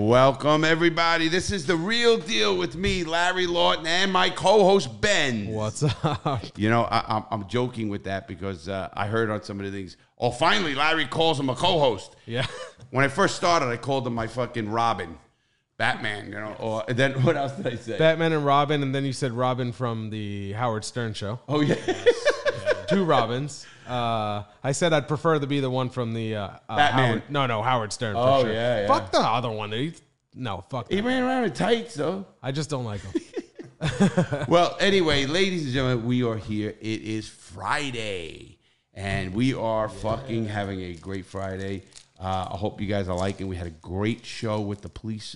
Welcome, everybody. This is The Real Deal with me, Larry Lawton, and my co-host, Benz. What's up? You know, I'm joking with that because I heard on some of the things, oh, finally, Larry calls him a co-host. Yeah. When I first started, I called him my fucking Robin. Batman, you know, or and then what else did I say? Batman and Robin, and then you said Robin from the Howard Stern show. Oh, yeah. Two Robins. I said I'd prefer to be the one from the Batman. Howard Stern. For Oh, sure. yeah. Fuck the other one. Fuck that. He ran around in tights, though. I just don't like him. Well, anyway, ladies and gentlemen, we are here. It is Friday, and we are fucking having a great Friday. I hope you guys are liking. We had a great show with the police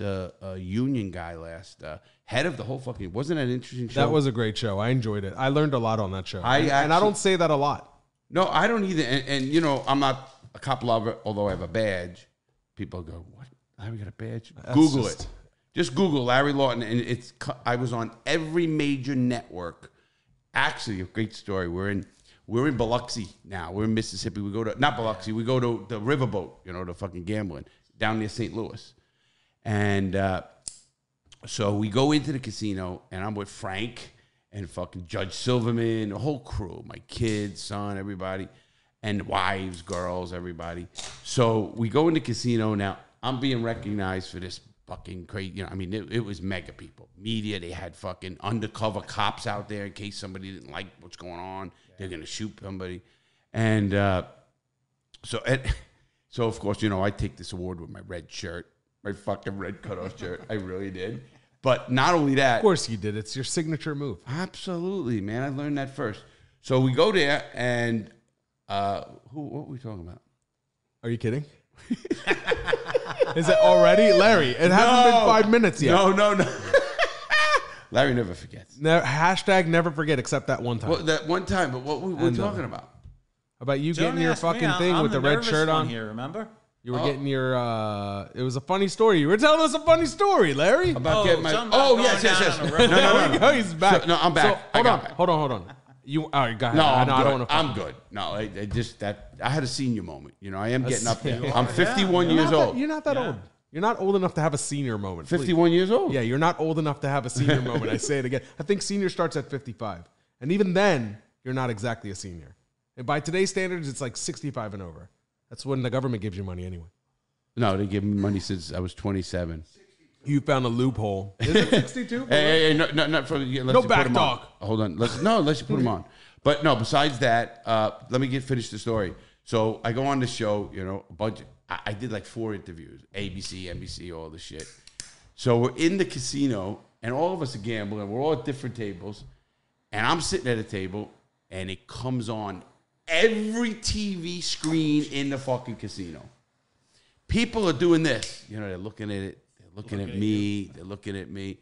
union guy last. Head of the whole fucking. Wasn't that an interesting show? That was a great show. I enjoyed it. I learned a lot on that show. And I don't say that a lot. No, I don't either. And you know, I'm not a cop lover, although I have a badge. People go, "What? Larry got a badge?" Google it. Just Google Larry Lawton, and I was on every major network. Actually, a great story. We're in Biloxi now. We're in Mississippi. We go to not Biloxi. We go to the riverboat. You know, the fucking gambling down near St. Louis, and so we go into the casino, and I'm with Frank and fucking Judge Silverman, the whole crew, my kids, son, everybody, and wives, girls, everybody. So we go in the casino. Now, I'm being recognized for this fucking crazy, you know, I mean, it was mega people. Media, they had fucking undercover cops out there in case somebody didn't like what's going on. They're going to shoot somebody. And so, of course, you know, I take this award with my red shirt, my fucking red cutoff shirt. I really did. But not only that. Of course you did. It's your signature move. Absolutely, man. I learned that first. So we go there, and what were we talking about? Are you kidding? Is it already? Larry, it hasn't been 5 minutes yet. No. Larry never forgets. Hashtag never forget except that one time. Well, that one time, but what were we talking about? About you getting your fucking thing with the red shirt on? Here, remember? You were getting your, it was a funny story. You were telling us a funny story, Larry. About getting my, yes. No, he's back. So, no, I'm back. So, hold on. You, all right, go ahead. No, I don't want to. I'm good. No, I just that I had a senior moment. You know, I am getting up there. I'm 51 years old. You're not that old. You're not old enough to have a senior moment. 51 years old? Yeah, you're not old enough to have a senior moment. I say it again. I think senior starts at 55. And even then, you're not exactly a senior. And by today's standards, it's like 65 and over. That's when the government gives you money anyway. No, they give me money since I was 27. You found a loophole. Is it 62? Hey, not for no back talk. Hold on. Let's you put them on. But no, besides that, let me finish the story. So I go on the show, you know, a bunch. I did like 4 interviews, ABC, NBC, all this shit. So we're in the casino, and all of us are gambling. We're all at different tables, and I'm sitting at a table, and it comes on every TV screen in the fucking casino. People are doing this. You know, they're looking at it. They're looking at me. They're looking at me.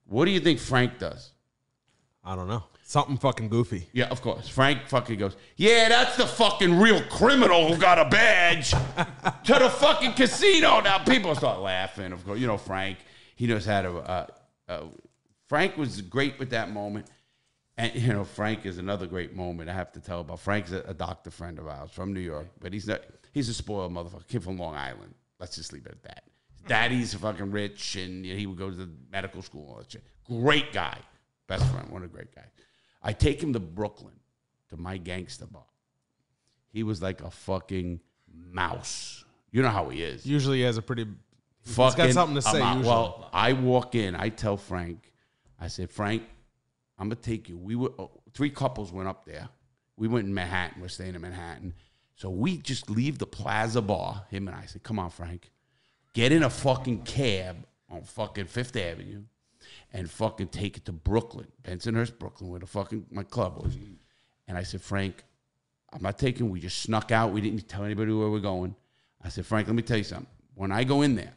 What do you think Frank does? I don't know. Something fucking goofy. Yeah, of course. Frank fucking goes, yeah, that's the fucking real criminal who got a badge to the fucking casino. Now, people start laughing, of course. You know, Frank, he knows how to... Frank was great with that moment. And, you know, Frank is another great moment I have to tell about. Frank's a doctor friend of ours from New York, but he's a spoiled motherfucker. Kid from Long Island. Let's just leave it at that. His daddy's fucking rich, and you know, he would go to the medical school and all that shit. Great guy. Best friend. One of the great guys. I take him to Brooklyn, to my gangster bar. He was like a fucking mouse. You know how he is. Usually he has a pretty... He's got something to say usually. Well, I walk in. I tell Frank, I said, Frank, I'm going to take you. 3 couples went up there. We went in Manhattan. We're staying in Manhattan. So we just leave the Plaza Bar, him and I said, come on, Frank. Get in a fucking cab on fucking 5th Avenue and fucking take it to Brooklyn, Bensonhurst, Brooklyn, where the fucking my club was. And I said, Frank, I'm not taking, we just snuck out. We didn't tell anybody where we're going. I said, Frank, let me tell you something. When I go in there,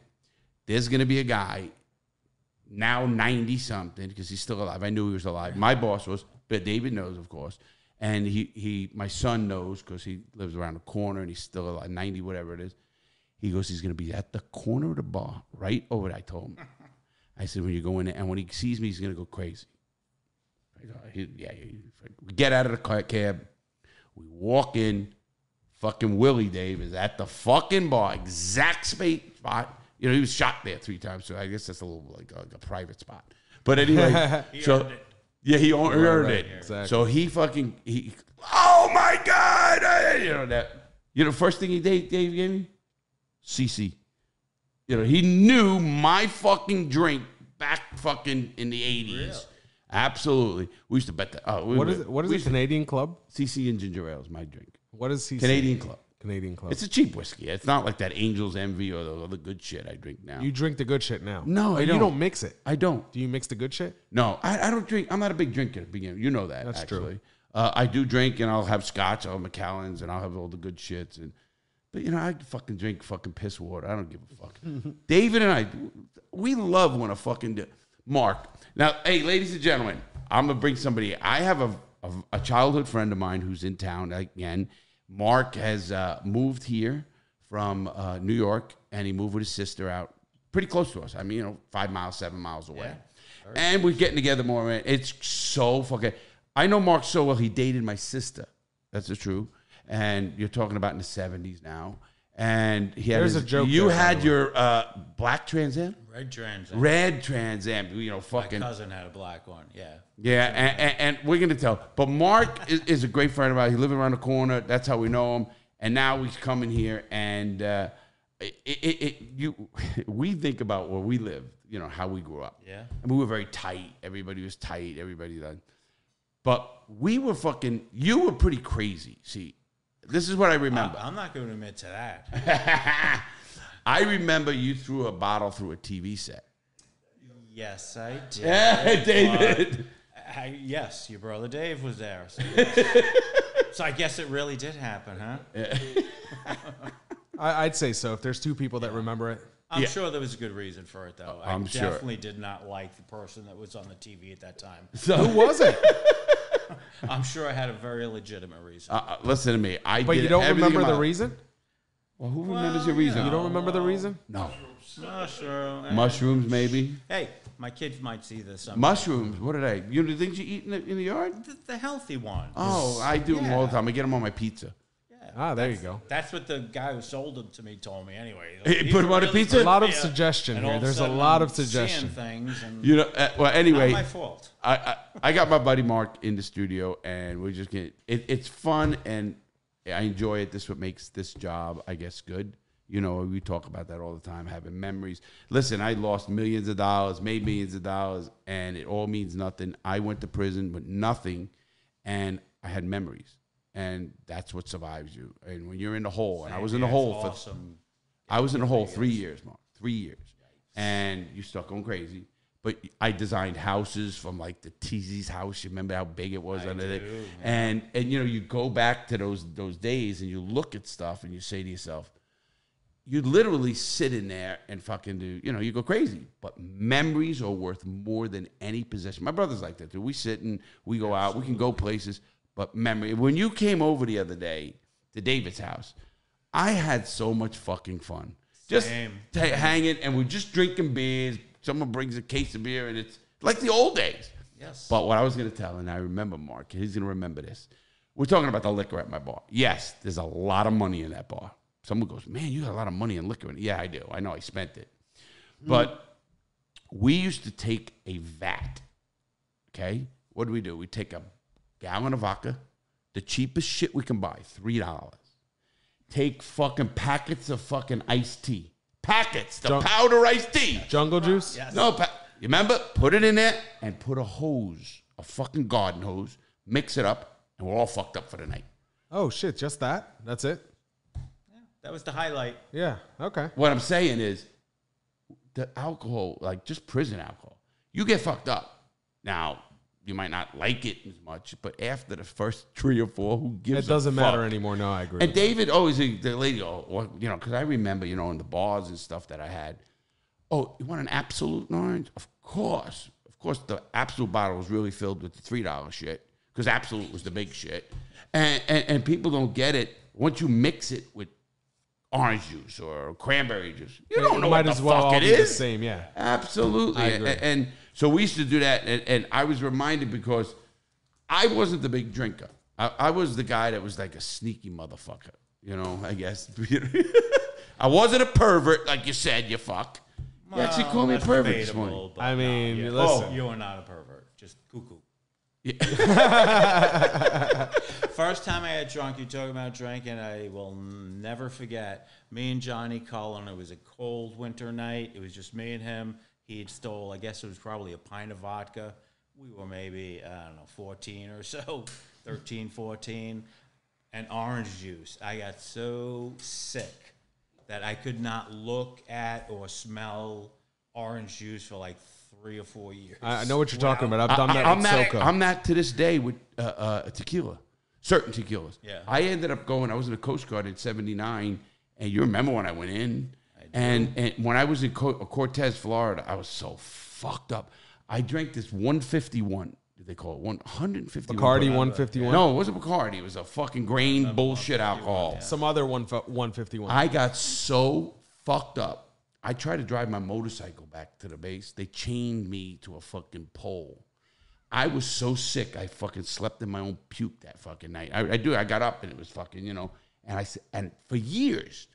there's going to be a guy now 90-something, because he's still alive. I knew he was alive. My boss was, but David knows, of course. And my son knows, because he lives around the corner, and he's still alive, 90, whatever it is. He goes, he's going to be at the corner of the bar, right over there. I told him. I said, when you go in there, and when he sees me, he's going to go crazy. We get out of the cab. We walk in. Fucking Willie Dave is at the fucking bar, exact spot, You know, he was shot there 3 times, so I guess that's a little like a private spot. But anyway, so yeah, he earned it. Exactly. So he oh my God, you know that. You know, first thing Dave gave me, CC. You know, he knew my fucking drink back fucking in the 80s. Really? Absolutely. We used to bet that. Oh, what is it? Canadian Club? CC and ginger ale is my drink. What is CC? Canadian Club. Canadian Club. It's a cheap whiskey. It's not like that Angel's Envy or the other good shit I drink now. You drink the good shit now? No, I don't. You don't mix it? I don't. Do you mix the good shit? No, I don't drink. I'm not a big drinker at the beginning. You know that. That's actually. true. I do drink, and I'll have scotch, I'll have Macallan's, and I'll have all the good shits. But, you know, I fucking drink fucking piss water. I don't give a fuck. David and I, we love when a fucking... Mark. Now, hey, ladies and gentlemen, I'm going to bring somebody. I have a childhood friend of mine who's in town again. Mark has moved here from New York, and he moved with his sister out pretty close to us. I mean, you know, 5 miles, 7 miles away. Yeah. And we're getting together more. Man. It's so fucking... I know Mark so well, he dated my sister. That's the truth. And you're talking about in the 70s now. And he had a joke. You had your black Trans Am? Red Trans Am. Red Trans Am. You know, fucking. My cousin had a black one. Yeah. Yeah, and we're gonna tell. But Mark is a great friend of ours. He lives around the corner. That's how we know him. And now he's coming here, and we think about where we live. You know how we grew up. Yeah. And we were very tight. Everybody was tight. Everybody done. But we were fucking. You were pretty crazy. See. This is what I remember. I'm not going to admit to that. I remember you threw a bottle through a TV set. Yes, I did. Yeah, David. Yes, your brother Dave was there. So I guess it really did happen, huh? Yeah. I'd say so. If there's 2 people that remember it. I'm sure there was a good reason for it, though. I'm I sure. definitely did not like the person that was on the TV at that time. So, who was it? I'm sure I had a very legitimate reason. Listen to me. But you don't remember the reason? Well, who remembers your reason? You don't remember the reason? No. Mushrooms, maybe. Hey, my kids might see this someday. Mushrooms. What are they? You know the things you eat in the yard? The healthy ones. Oh, I do them all the time. I get them on my pizza. There you go. That's what the guy who sold them to me told me anyway. He put them on a pizza? A lot of suggestion here. There's a lot of suggestion. Things and you know, well, anyway. Not my fault. I got my buddy Mark in the studio, and we're just getting it's fun, and I enjoy it. This is what makes this job, I guess, good. You know, we talk about that all the time, having memories. Listen, I lost millions of dollars, made millions of dollars, and it all means nothing. I went to prison with nothing, and I had memories. And that's what survives you. And when you're in the hole, and I was in the hole I was in the hole 3 years, Mark, 3 years. And you start going crazy. But I designed houses from like the Teezy's house. You remember how big it was under there? And you know, you go back to those days and you look at stuff and you say to yourself, you literally sit in there and fucking do, you know, you go crazy. But memories are worth more than any possession. My brother's like that too. We sit and we go out, we can go places. But memory, when you came over the other day to David's house, I had so much fucking fun. Just hanging, and we're just drinking beers. Someone brings a case of beer, and it's like the old days. Yes. But what I was going to tell, and I remember Mark, he's going to remember this. We're talking about the liquor at my bar. Yes, there's a lot of money in that bar. Someone goes, man, you got a lot of money in liquor. Yeah, I do. I know I spent it. But we used to take a vat, okay? What do? We take a gallon of vodka, the cheapest shit we can buy, $3. Take fucking packets of fucking iced tea. Packets, the powder iced tea. Jungle juice? Yes. No, you remember? Put it in there and put a hose, a fucking garden hose, mix it up, and we're all fucked up for the night. Oh, shit, just that? That's it? Yeah, that was the highlight. Yeah, okay. What I'm saying is, the alcohol, like just prison alcohol, you get fucked up. Now, you might not like it as much, but after the first 3 or 4, who gives a fuck? It doesn't matter anymore. No, I agree. And David always, the lady, you know, because I remember, you know, in the bars and stuff that I had, oh, you want an Absolute orange? Of course. Of course, the Absolute bottle was really filled with the $3 shit, because Absolute was the big shit. And people don't get it. Once you mix it with orange juice or cranberry juice, you don't know what the fuck it is. The same, yeah. Absolutely. I agree. And so we used to do that, and I was reminded because I wasn't the big drinker. I was the guy that was like a sneaky motherfucker, you know, I guess. I wasn't a pervert, like you said, you fuck. You actually called me a pervert this morning. I mean, no, listen. you are not a pervert. Just cuckoo. Yeah. First time I had drunk, you talking about drinking, I will never forget. Me and Johnny Cullen, it was a cold winter night. It was just me and him. He had stole, I guess it was probably a pint of vodka. We were maybe, I don't know, 14 or so, 13, 14. And orange juice. I got so sick that I could not look at or smell orange juice for like 3 or 4 years. I know what you're talking about. I've done that with SoCo. I'm that to this day with tequila, certain tequilas. Yeah. I ended up going, I was in the Coast Guard in 79, and you remember when I went in? And when I was in Cortez, Florida, I was so fucked up. I drank this 151. Did they call it 151? Bacardi 151? No, it wasn't Bacardi. It was a fucking grain bullshit alcohol. Yeah. Some other 151. I got so fucked up. I tried to drive my motorcycle back to the base. They chained me to a fucking pole. I was so sick. I fucking slept in my own puke that fucking night. I got up and it was fucking, you know. And for years,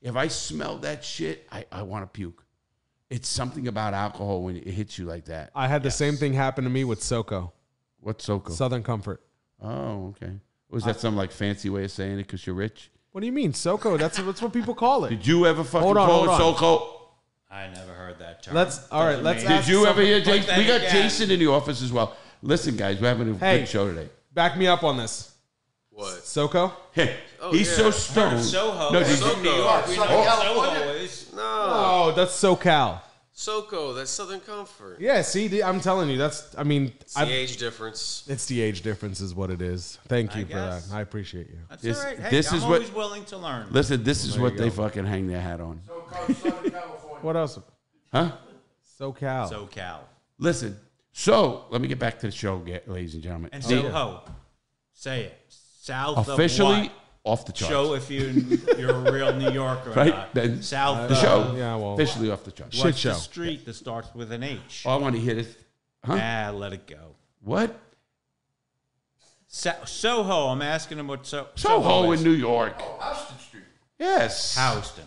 if I smelled that shit, I want to puke. It's something about alcohol when it hits you like that. I had the same thing happen to me with SoCo. What's SoCo? Southern Comfort. Oh, okay. Was that some like fancy way of saying it because you're rich? What do you mean, SoCo? That's what people call it. Did you ever fucking Hold on, call it hold on. SoCo? I never heard that term. Let's Did ask you ever hear something- Jason? We got again. Jason in the office as well. Listen, guys, we're having a good show today. Back me up on this. What? SoCo? Hey, Oh, he's yeah. so stoned. Soho. No, No, did from you- New York. We know Southern what California. Soho is. No. Oh, that's SoCal. SoCo, that's Southern Comfort. Yeah, see, I'm telling you, it's The age difference. it's the age difference is what it is. Thank you I for guess. that. I appreciate you. That's This- all right. Hey, this I'm is what- always willing to learn. Listen, this is There what you they go. fucking hang their hat on. What else? Huh? SoCal. SoCal. Listen, so let me get back to the show, ladies and gentlemen. And The- Soho. Say it. South officially of off the what? charts. Show if you're a real New Yorker or Right? not. Then South the of show. yeah, well- Officially off the charts. Shit what's show. the street that starts with an H? Oh, I want to hear this. Huh? Let it go. What? Soho. I'm asking him what Soho is. in New York. Houston Street. Yes. Houston.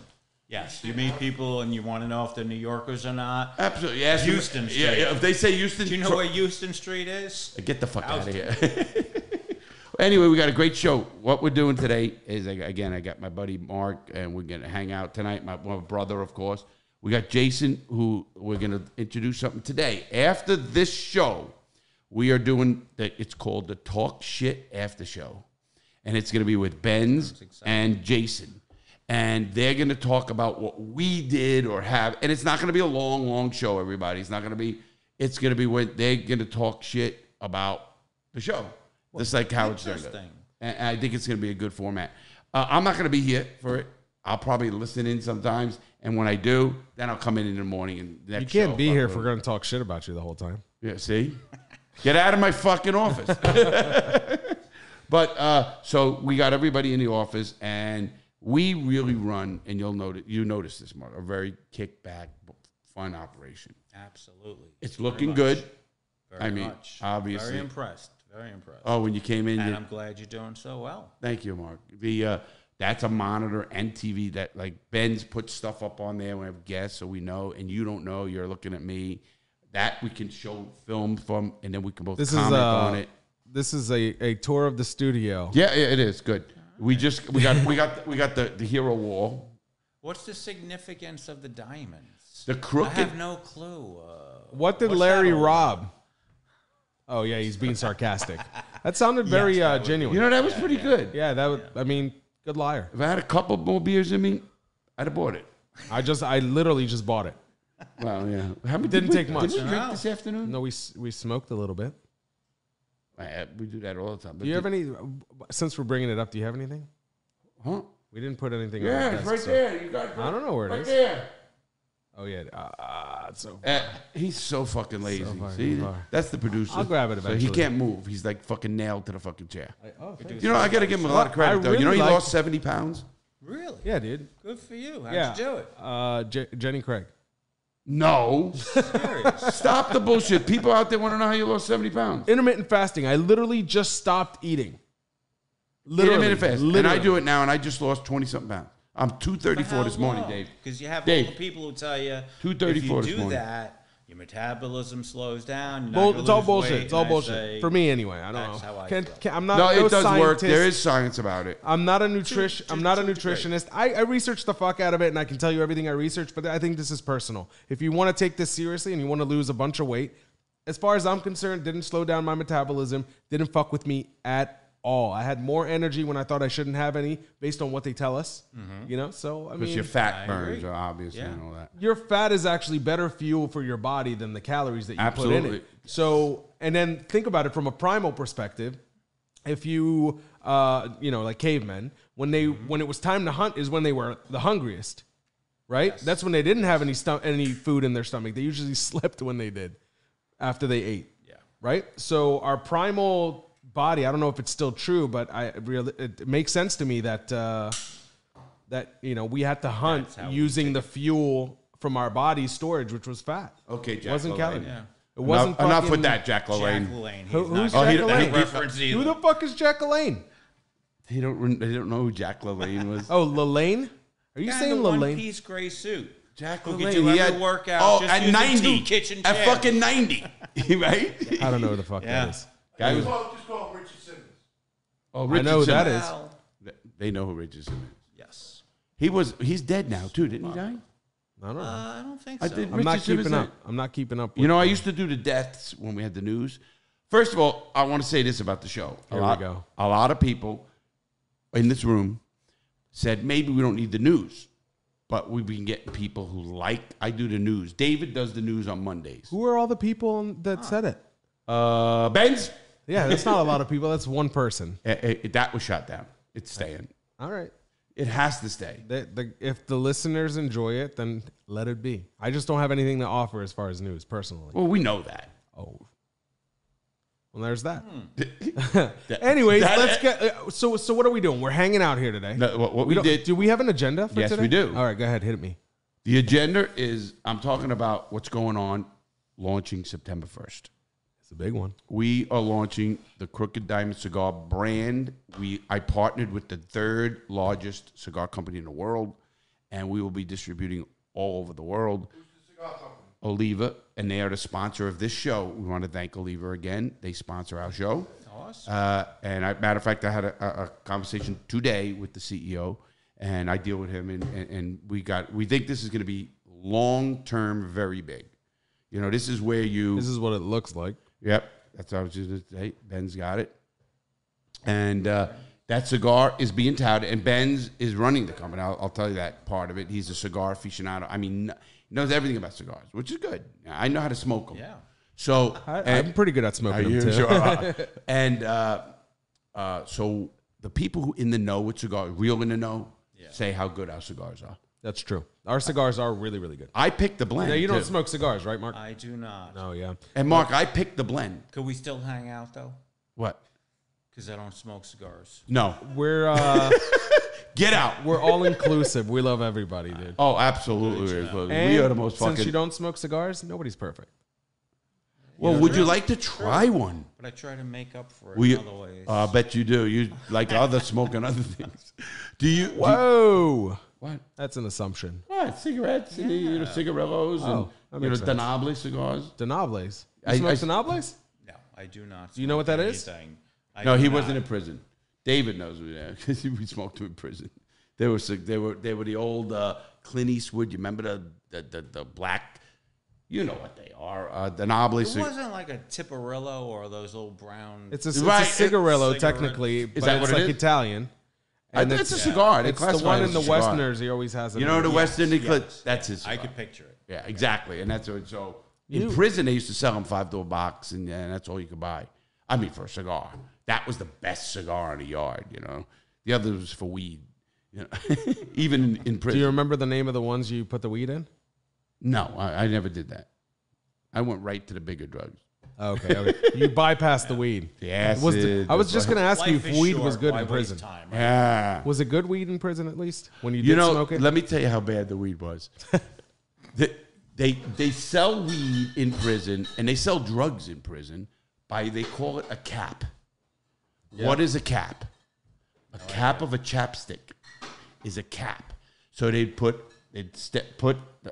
Yes. You meet people and you want to know if they're New Yorkers or not. Absolutely. Yes. Houston Yeah, Street. yeah, if they say Houston, Do you know where Houston Street is? get the fuck out of Houston. here. Anyway, we got a great show. What we're doing today is, again, I got my buddy Mark, and we're going to hang out tonight. My brother, of course. We got Jason, who we're going to introduce something today. After this show, we are doing, it's called the Talk Shit After Show. And it's going to be with Benz and Jason. And they're going to talk about what we did or have. And it's not going to be a long, long show, everybody. It's going to be when they're going to talk shit about the show. Just like how it's done. Interesting. And I think it's going to be a good format. I'm not going to be here for it. I'll probably listen in sometimes. And when I do, then I'll come in the morning. And You next can't show, be I'll here go. if we're going to talk shit about you the whole time. Yeah, see? Get out of my fucking office. But so we got everybody in the office, and we really run, and you notice this, Mark, a very kickback, fun operation. Absolutely. It's Very looking much. good. Very I mean, much. obviously. Very impressed. Very impressed. Oh, when you came in, And I'm glad you're doing so well. thank you, Mark. That's a monitor and TV that, like, Benz puts stuff up on there when we have guests, so we know, and you don't know, you're looking at me. That we can show film from, and then we can both comment on it. This is a tour of the studio. Yeah, it is good. We got the hero wall. What's the significance of the diamonds? The crooked. I have no clue. What did What's Larry that all rob? Oh yeah, he's being sarcastic. That sounded very that would genuine. You know, that was pretty good. Yeah, that would. I mean, good liar. If I had a couple more beers in me, I'd have bought it. I literally just bought it. Well, yeah. How many Didn't take much. Did we drink No. this afternoon? No, we smoked a little bit. We do that all the time. Do you have any? Since we're bringing it up, do you have anything? Huh? We didn't put anything. on Yeah, the it's desk, right so- there. You got it. I don't know where it right is. there. Oh yeah, it's so. He's so fucking lazy. fucking See, far. that's the producer. I'll grab it So eventually. he can't move. He's like fucking nailed to the fucking chair. Oh, thanks. You know, I got to give him a lot of credit, I though. You know, really he like- lost 70 pounds? Really? Yeah, dude. Good for you. How'd Yeah. you do it? Jenny Craig. No. Serious. Stop the bullshit. People out there want to know how you lost 70 pounds. Intermittent fasting. I literally just stopped eating. Literally. Intermittent fast. And I do it now, and I just lost 20-something pounds. I'm 234 this morning, Dave. Because you have Dave, all the people who tell you 234 if this you do morning. that, your metabolism slows down. It's all bullshit. It's all bullshit. For me, anyway. I don't That's know. how I Can't, feel. can't, I'm not. No, it does work. scientist. There is science about it. I'm not a nutrition. I'm not a to a degree. nutritionist. I researched the fuck out of it, and I can tell you everything I researched. But I think this is personal. If you want to take this seriously and you want to lose a bunch of weight, as far as I'm concerned, didn't slow down my metabolism. Didn't fuck with me at all. I had more energy when I thought I shouldn't have any, based on what they tell us. You know, so I Because mean, your fat I burns agree. are obviously Yeah. and all that. your fat is actually better fuel for your body than the calories that you put in Absolutely. it. So, and then think about it from a primal perspective. If you, like cavemen, when it was time to hunt is when they were the hungriest, right? That's when they didn't have any food in their stomach. They usually slept when they did, after they ate. Yeah. Right. So our primal body, I don't know if it's still true, but it makes sense to me that we had to hunt That's how we using the fuel from our body's storage, which was fat. Okay, It Jack wasn't LaLanne. calories. Yeah. It wasn't Enough fucking- with that, Jack Jack LaLanne. LaLanne. Who's not Jack getting LaLanne? that reference either. Who the fuck is Jack LaLanne? They don't know who Jack LaLanne was. Oh, LaLanne? Are you Guy in saying the LaLanne? one-piece gray suit. Jack Who LaLanne. could do He every had- workout Oh, just at using 90. 2 kitchen At chairs. fucking 90. Right? I don't know who the fuck Yeah. that is. Guy was, Just call him Richard Simmons. oh, I Richard know who that Simmons. is. Well, They know who Richard Simmons is. yes. He's dead now, too. Didn't he die? I don't know. I don't think I so. did- I'm not Richard Simmons keeping up. died. I'm not keeping up. You know, I used to do the deaths when we had the news. First of all, I want to say this about the show. Here we go. A lot of people in this room said maybe we don't need the news, but we've been getting people who like. I do the news. David does the news on Mondays. Who are all the people that said it? Benz. Yeah, that's not a lot of people. That's one person. That was shut down. It's staying. All right. It has to stay. If the listeners enjoy it, then let it be. I just don't have anything to offer as far as news, personally. Well, we know that. Oh. Well, there's that. Anyways, let's get. So what are we doing? We're hanging out here today. No, what we don't- did. Do we have an agenda for Yes, today? we do. All right, go ahead, hit me. The agenda is I'm talking about what's going on launching September 1st. It's a big one. We are launching the Crooked Diamond Cigar brand. I partnered with the third largest cigar company in the world, and we will be distributing all over the world. Who's the cigar company? Oliva, and they are the sponsor of this show. We want to thank Oliva again. They sponsor our show. Awesome. Matter of fact, I had a conversation today with the CEO, and I deal with him, and we think this is going to be long term, very big. You know, this is where you. This is what it looks like. Yep, that's what I was just going to say. Ben's got it, and that cigar is being touted, and Ben's is running the company. I'll tell you that part of it. He's a cigar aficionado. I mean, he knows everything about cigars, which is good. I know how to smoke them. Yeah. So I'm pretty good at smoking them you too. sure are. And so the people who in the know with cigars, real in the know, say how good our cigars are. That's true. Our cigars are really, really good. I picked the blend. Now, you don't too. smoke cigars, right, Mark? I do not. No, yeah. And Mark, I picked the blend. Could we still hang out though? What? Because I don't smoke cigars. No. We're Get out. we're all inclusive. We love everybody, dude. Oh, absolutely. We And are the most since fucking. you don't smoke cigars, nobody's perfect. Well, would you like to try one? But I try to make up for it Will you? in other ways. I bet you do. You like other smoking other things. Do you? Whoa. What? That's an assumption. What? Cigarettes and cigarillos Oh, that and makes sense. Denable cigars. Denables. You I- smoke I- Denables? no, I do not. Do you know what that is? anything. I No, do he not. wasn't in prison. David knows who that because we smoked him in prison. They were the old Clint Eastwood. You remember the black? You know what they are. The Noblis. It wasn't like a Tiparillo or those old brown. It's a Right, cigarillo, cigarette. technically, but that it's what it like is? Italian. It's a cigar. They It's the classify one it in as the a cigar. Westerners. He always has it. You know the in. West Indian. That's his. I Cigar. could picture it. Yeah, exactly. And that's what. So in prison, they used to sell them $5 a box, and that's all you could buy. I mean, for a cigar, that was the best cigar in the yard. You know, the other was for weed. You know, even in prison. Do you remember the name of the ones you put the weed in? No, I never did that. I went right to the bigger drugs. Okay. You bypassed the weed. The acid. I was just going to ask you Life if is weed short, was good why in waste prison. Time, right? Yeah. Was it good weed in prison at least when you You did know, smoke it? let me tell you how bad the weed was. They sell weed in prison and they sell drugs in prison they call it a cap. What is a cap? A cap of a chapstick is a cap. So they'd put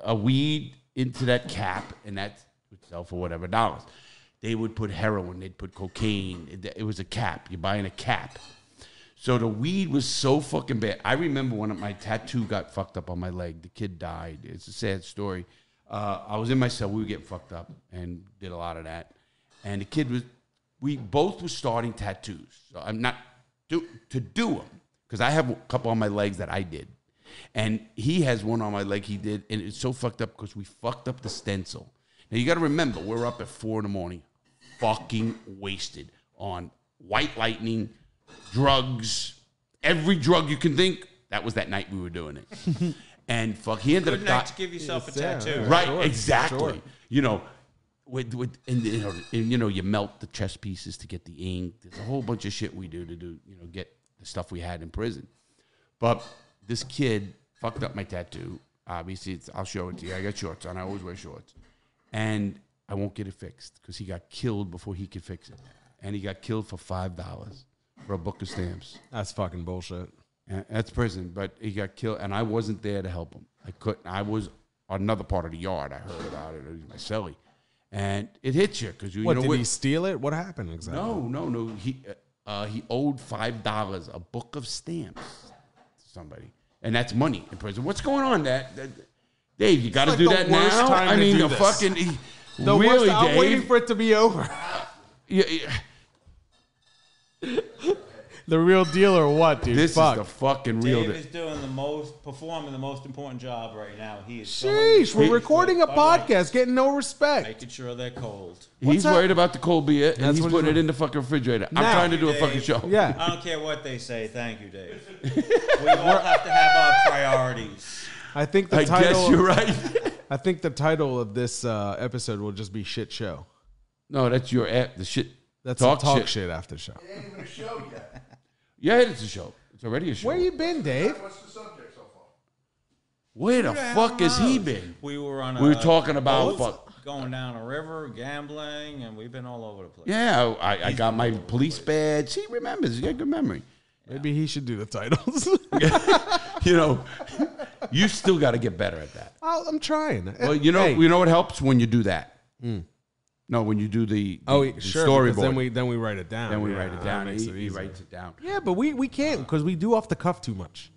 a weed into that cap, and that would sell for whatever dollars. They would put heroin. They'd put cocaine. It was a cap. You're buying a cap. So the weed was so fucking bad. I remember when my tattoo got fucked up on my leg. The kid died. It's a sad story. I was in my cell. We were getting fucked up and did a lot of that. And the kid was, we both were starting tattoos. So I'm not to do them because I have a couple on my legs that I did. And he has one on my leg he did. And it's so fucked up because we fucked up the stencil. Now you got to remember, we're up at 4 a.m, fucking wasted on white lightning, drugs, every drug you can think. That was that night we were doing it. And fuck, he ended Good up night to give yourself a tattoo. right, Sure, exactly. sure. You know, you melt the chess pieces to get the ink. There's a whole bunch of shit we do to get the stuff we had in prison. But this kid fucked up my tattoo. Obviously, I'll show it to you. I got shorts on. I always wear shorts. And I won't get it fixed because he got killed before he could fix it. And he got killed for $5 for a book of stamps. That's fucking bullshit. And that's prison, but he got killed, and I wasn't there to help him. I couldn't. I was on another part of the yard. I heard about it. It was my celly. And it hits you because you What, know did what? he steal it? What happened exactly? No. He owed $5 a book of stamps to somebody, and that's money in prison. What's going on? Dave, you got to like do the that worst now. time I to mean, do the this. fucking The really, worst, I'm Dave. waiting for it to be over. Yeah. The real deal or what, dude? This Fuck. is the fucking real Dave deal. is performing the most important job right now. He is Sheesh, we're filling recording a Bud Light, podcast, getting no respect. making sure they're cold. He's that? worried about the cold beer, and That's he's what putting he's- it in the fucking refrigerator. I'm Now- trying to do a Dave. fucking show. Yeah. I don't care what they say. Thank you, Dave. We all have to have our priorities. I think the I title. guess you're right. I think the title of this episode will just be "Shit Show." No, that's your app. The shit. That's talk a talk shit. shit after show. It ain't even a show yet. Yeah, it's a show. It's already a show. Where you been, Dave? What's the subject so far? Where the fuck has he been? We were on. We were talking about boat, going down a river, gambling, and we've been all over the place. Yeah, I got my police badge. He remembers. He got good memory. Maybe he should do the titles. You know, you still got to get better at that. I'm trying. Well, you know, Hey. you know what helps when you do that. No, when you do the Sure. storyboard. Because then we write it down. Then we Yeah, write it that down. makes He it easier. writes it down. Yeah, but we can't because we do off the cuff too much.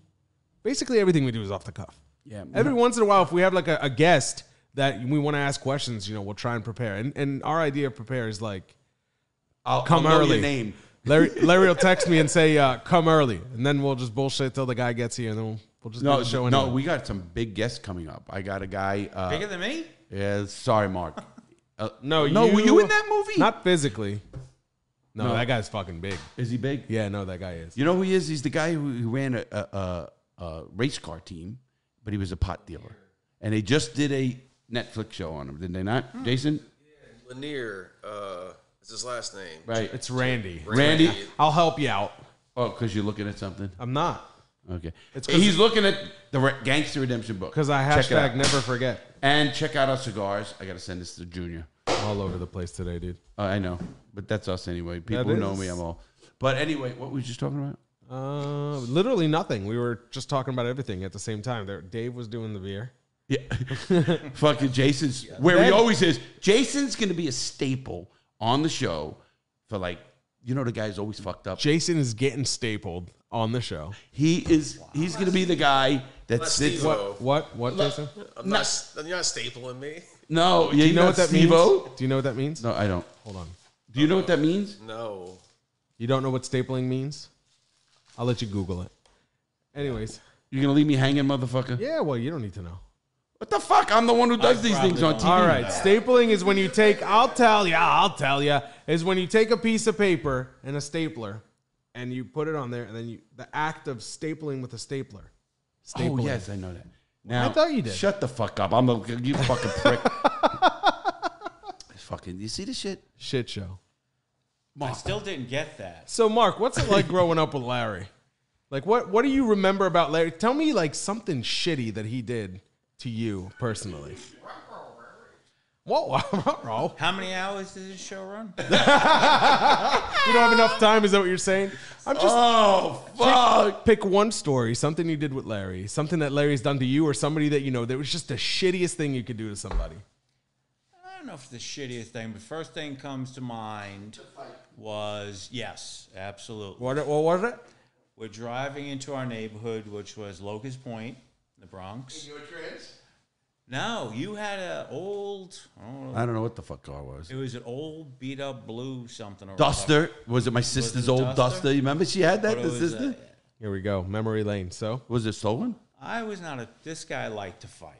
Basically, everything we do is off the cuff. Yeah. Every once in a while, if we have like a guest that we want to ask questions, we'll try and prepare. And our idea of prepare is like, I'll come know early. your name. Larry will text me and say, come early. And then we'll just bullshit till the guy gets here and then we'll just do the show anyway. No, we got some big guests coming up. I got a guy. Bigger than me? Yeah, sorry, Mark. No, were you in that movie? Not physically. No, that guy's fucking big. Is he big? Yeah, no, that guy is. You know who he is? He's the guy who ran a race car team, but he was a pot dealer. And they just did a Netflix show on him, did they not? Jason? Lanier, is his last name. Right. It's Randy. Randy? I'll help you out. Oh, because you're looking at something? I'm not. Okay. It's 'cause- He's looking at the Gangster Redemption book. Because I Check it out. hashtag never forget. And check out our cigars. I got to send this to Junior. All over the place today, dude. I know, but that's us anyway. People That who know is. me, I'm all. But anyway, what were we just talking about? Literally nothing. We were just talking about everything at the same time. Dave was doing the beer. Yeah. Fucking Jason's where he always is. Jason's going to be a staple on the show for like, the guy's always fucked up. Jason is getting stapled on the show. He's going to be the guy that Not sits. Steve-O. What, Jason? I'm not, you're not stapling me. No, Do you know what that means? Steve-O? Do you know what that means? No, I don't. Hold on. Do you know what that means? No. You don't know what stapling means? I'll let you Google it. Anyways. You're going to leave me hanging, motherfucker? Yeah, well, you don't need to know. What the fuck? I'm the one who does these things on TV. All right, stapling is when you take, I'll tell you, is when you take a piece of paper and a stapler and you put it on there and then the act of stapling with a stapler. Oh, Stapling. yes, I know that. Now, I thought you did. Shut the fuck up. You fucking prick. Fucking, you see the shit? Shit show. I still didn't get that. So, Mark, what's it like growing up with Larry? Like, what do you remember about Larry? Tell me, like, something shitty that he did to you personally. Whoa, bro. How many hours does this show run? You don't have enough time, is that what you're saying? I'm just fuck. pick one story, something you did with Larry, something that Larry's done to you or somebody that you know that was just the shittiest thing you could do to somebody. I don't know if it's the shittiest thing, but first thing comes to mind was, yes, absolutely. What was it? We're driving into our neighborhood, which was Locust Point, the Bronx. In your trans? No, you had an old, I don't know what the fuck car was. it was an old beat up blue something. Or Duster. Was it my sister's old Duster? You remember she had that, Or the was sister? it- Here we go. Memory lane. So Was it stolen? I was not a, this guy liked to fight.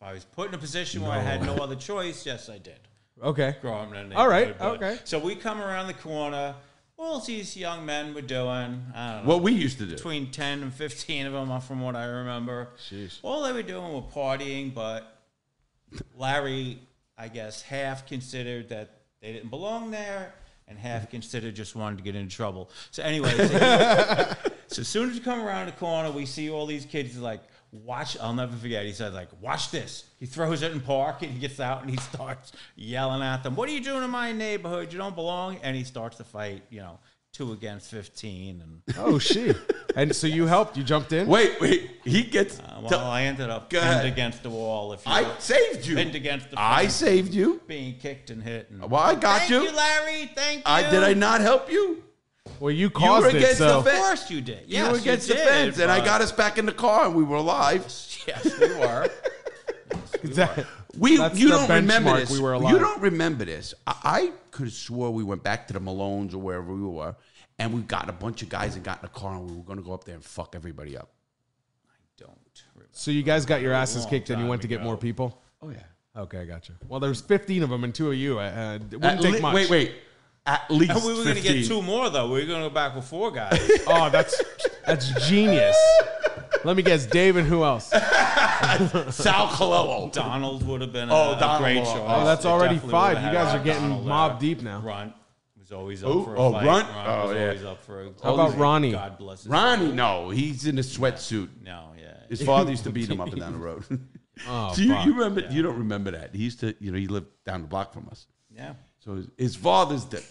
If I was put in a position where I had no other choice, yes, I did. okay. Grow up in a All right, neighborhood, but- okay. So we come around the corner. All these young men were doing, I don't know, What we used to do. between 10 and 15 of them, from what I remember. Sheesh. All they were doing were partying, but Larry, I guess, half considered that they didn't belong there, and half considered just wanted to get into trouble. So anyway, so as soon as we come around the corner, we see all these kids like, watch, I'll never forget, he said like, watch this. He throws it in park, and he gets out, and he starts yelling at them, what are you doing in my neighborhood? You don't belong. And he starts to fight, 2 against 15. And Oh, shit. And so you helped. You jumped in. Wait. He gets. I ended up Go ahead. pinned against the wall. If you I were saved you. pinned against the I fence, saved you. being kicked and hit. And, Well, I got Thank you. you, Larry. Thank you. Did I not help you? Well, you caused were it. against So the Of course you did. You Yes, were against the did, fence, and I but- got us back in the car, and we were alive. Yes, we were. That- You that's don't the remember benchmark. this. We were alive. You don't remember this. I could have swore we went back to the Malones or wherever we were, and we got a bunch of guys and got in a car, and we were going to go up there and fuck everybody up. Don't remember. So you guys got your asses Long kicked, and you time went to get ago. more people. Oh yeah. Okay, I got you. Well, there's 15 of them and 2 of you. It wouldn't take much. Wait. At least And we were going to get 15. 2 more, though. We were going to go back with 4 guys. Oh, that's genius. Let me guess, Dave and who else? Sal Colello. Donald would have been Oh, a Donald great would- choice. Oh, that's They already definitely 5. would You have guys had are getting Donald mob there. deep now. Runt was always Who? up for a Oh, fight. Runt? was Oh, yeah. always up for a How about Ronnie? God bless his Ronnie, no, he's in a sweatsuit. No, yeah. His father used to beat him up and down the road. Oh, So you fuck. remember? You don't remember that? He used to, he lived down the block from us. Yeah. So his father's the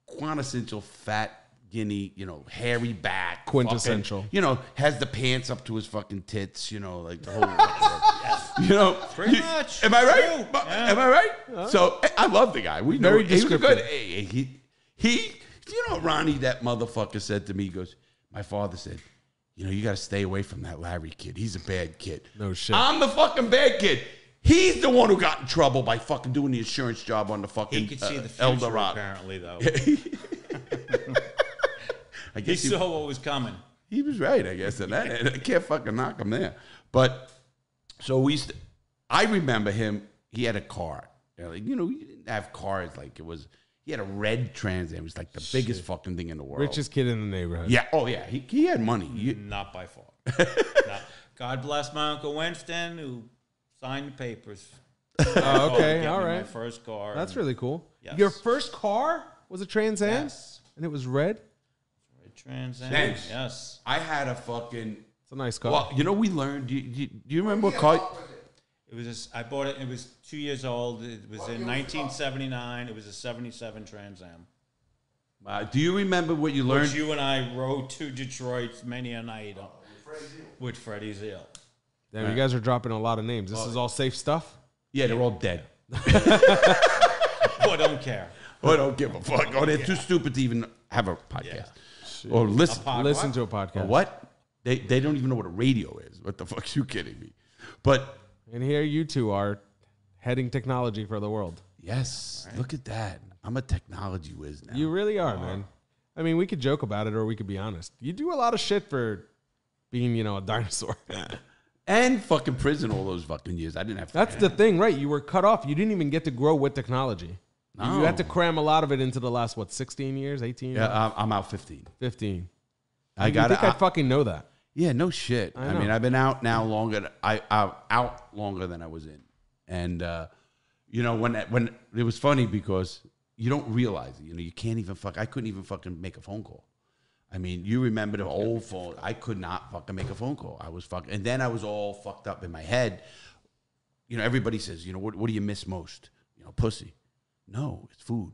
quintessential fat guinea, hairy back, Quintessential. fucking, has the pants up to his fucking tits, like the whole. Pretty much. Am I right? True. Yeah. Am I right? So I love the guy. We know Very he was good. descriptive. He, Ronnie, that motherfucker said to me, he goes, my father said, you got to stay away from that Larry kid. He's a bad kid. No shit. I'm the fucking bad kid. He's the one who got in trouble by fucking doing the insurance job on the fucking He could see the El future, Dorado. apparently, though. I He guess saw what was coming. he was right, I guess. And that, I can't fucking knock him there. But so I remember him. He had a car. He didn't have cars like it was. He had a red Trans Am. It was like the biggest fucking thing in the world. Richest kid in the neighborhood. Yeah. Oh yeah. He had money. Not by far. No. God bless my Uncle Winston, who signed the papers. Oh, okay, Get all me right. My first car. That's really cool. Yes. Your first car was a Trans Am? Yes. And it was red? Trans Am. Thanks. Yes. I had a fucking. It's a nice car. Well, we learned. Do you remember what car? It was. I bought it. It was 2 years old. It was in 1979. It was a '77 Trans Am. Do you remember what you learned? Which you and I rode to Detroit many a night with Freddie Zeal. Damn, you guys are dropping a lot of names. This is all safe stuff? Yeah, they're all dead. Oh, don't care. Oh, don't give a fuck. Oh, they're too stupid to even have a podcast or listen. Listen to a podcast. What? They don't even know what a radio is. What the fuck? You kidding me? But And here you two are heading technology for the world. yes, look at that. I'm a technology whiz now. You really are, man. I mean, we could joke about it or we could be honest. You do a lot of shit for being, a dinosaur. and fucking prison all those fucking years. I didn't have. That's the thing, right? You were cut off. You didn't even get to grow with technology. No. You had to cram a lot of it into the last, 16 years, 18 years? Yeah, I'm out 15. 15. I got got think I'd fucking know that. Yeah, no shit. I know. mean, I've been out now longer. I'm out longer than I was in, and when it was funny because you don't realize it. You can't even fuck. I couldn't even fucking make a phone call. I mean, you remember the old phone? I could not fucking make a phone call. I was fucking, and then I was all fucked up in my head. Everybody says, what do you miss most? pussy. No, it's food.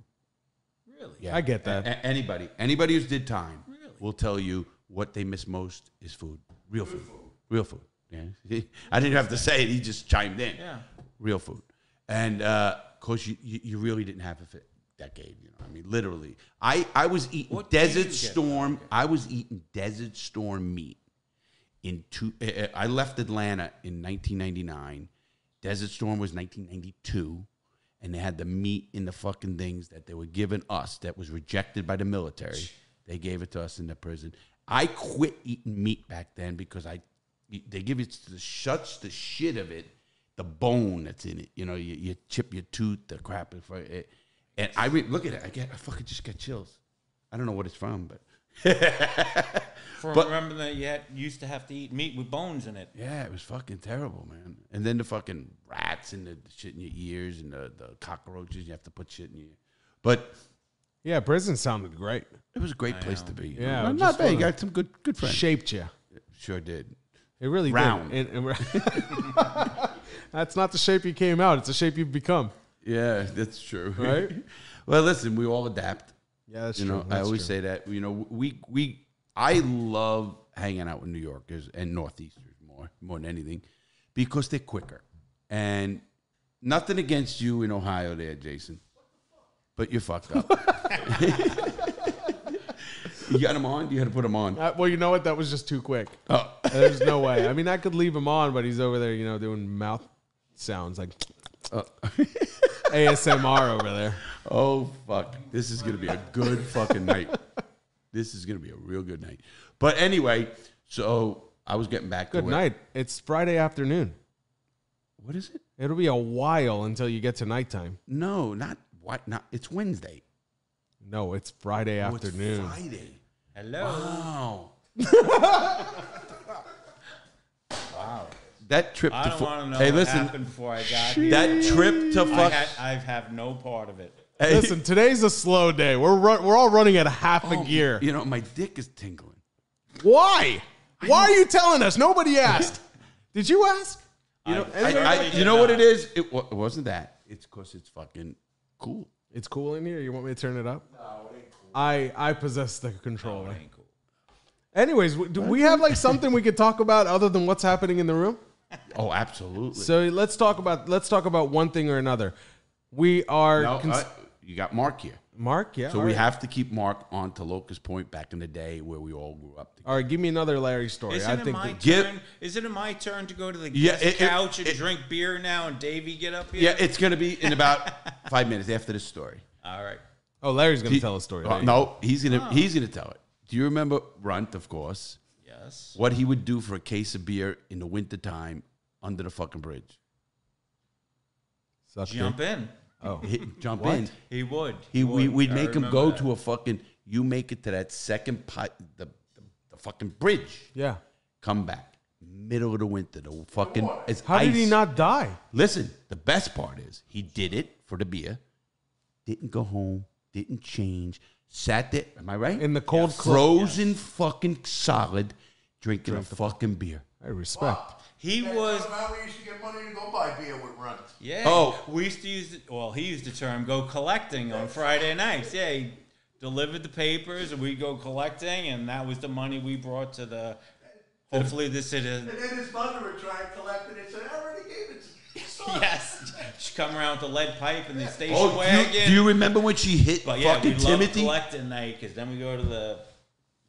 Really? Yeah, I get that. Anybody who's did time will tell you what they miss most is food. Real food. Real food. Yeah. I didn't have to say it. He just chimed in. Yeah. Real food. And of course, you really didn't have a decade. I mean, literally. I was eating Desert Storm. I was eating Desert Storm meat. I left Atlanta in 1999. Desert Storm was 1992. And they had the meat in the fucking things that they were giving us that was rejected by the military. They gave it to us in the prison. I quit eating meat back then because they give it the shit of it, the bone that's in it. You chip your tooth, the crap. And I look at it. I fucking just get chills. I don't know what it's from, but. Remember that you used to have to eat meat with bones in it. Yeah, it was fucking terrible, man. And then the fucking rats and the shit in your ears and the cockroaches. You have to put shit in your ear. But yeah, prison sounded great. it was a great place to be. Yeah, not bad. You got some good friends. Shaped you. Sure did. It really Round. did. That's not the shape you came out. It's the shape you've become. Yeah, that's true. Right? Well, listen, we all adapt. Yeah, that's You true. know, I That's always true. say that. I love hanging out with New Yorkers and Northeasters more than anything because they're quicker. And nothing against you in Ohio there, Jason, but you're fucked up. You got him on? You had to put him on. Well, you know what? That was just too quick. Oh. There's no way. I mean, I could leave him on, but he's over there, doing mouth sounds like ASMR over there. Oh, fuck. This is going to be a good fucking night. This is going to be a real good night. But anyway, so I was getting back to Good night. It's Friday afternoon. What is it? It'll be a while until you get to nighttime. No, not what? Not. It's Wednesday. No, it's Friday Oh, it's afternoon. Friday. Hello. Wow. Wow. That trip I to don't want to know Hey, what listen. happened before I got here. That trip to fuck. I have no part of it. Hey, Listen, today's a slow day. We're all running at half a gear. my dick is tingling. Why? Why are you telling us? Nobody asked. Did you ask? You know, I you know what it is? It wasn't that. It's because it's fucking cool. It's cool in here. You want me to turn it up? No, it ain't cool. I possess the controller. Ain't cool. Anyways, do we have like something we could talk about other than what's happening in the room? Oh, absolutely. So let's talk about one thing or another. We are No, you got Mark here. Mark, yeah. So all we right. have to keep Mark on to Locust Point back in the day where we all grew up together. All right, give me another Larry story. Isn't it my Give- turn? Isn't it my turn to go to the Yeah, guest couch and drink beer now and Davey get up here? Yeah, it's going to be in about 5 minutes after this story. All right. Oh, Larry's gonna tell a story. No, he's gonna tell it. Do you remember Runt, of course? Yes. What he would do for a case of beer in the wintertime under the fucking bridge? Suck Jump in. Oh, Jump What? in. He would. We'd I make him remember go that. to a fucking. You make it to that second the fucking bridge. yeah. Come back, middle of the winter. The fucking it's How did he ice. not die? Listen, the best part is he did it for the beer. Didn't go home. Didn't change. Sat there. Am I right? In the cold frozen fucking solid, drinking a fucking beer. I respect. He Yeah, was. how we used to get money to go buy beer with Runt. Yeah. Oh. We used to use he used the term go collecting on Friday nights. Yeah. He delivered the papers and we'd go collecting, and that was the money we brought to the. Hopefully, this is. And then his mother would try and collect it and say, I already gave it to you. Yes. She come around with the lead pipe and the station Oh, wagon. do you remember when she hit But yeah, fucking we love Timothy? collecting night because then we go to the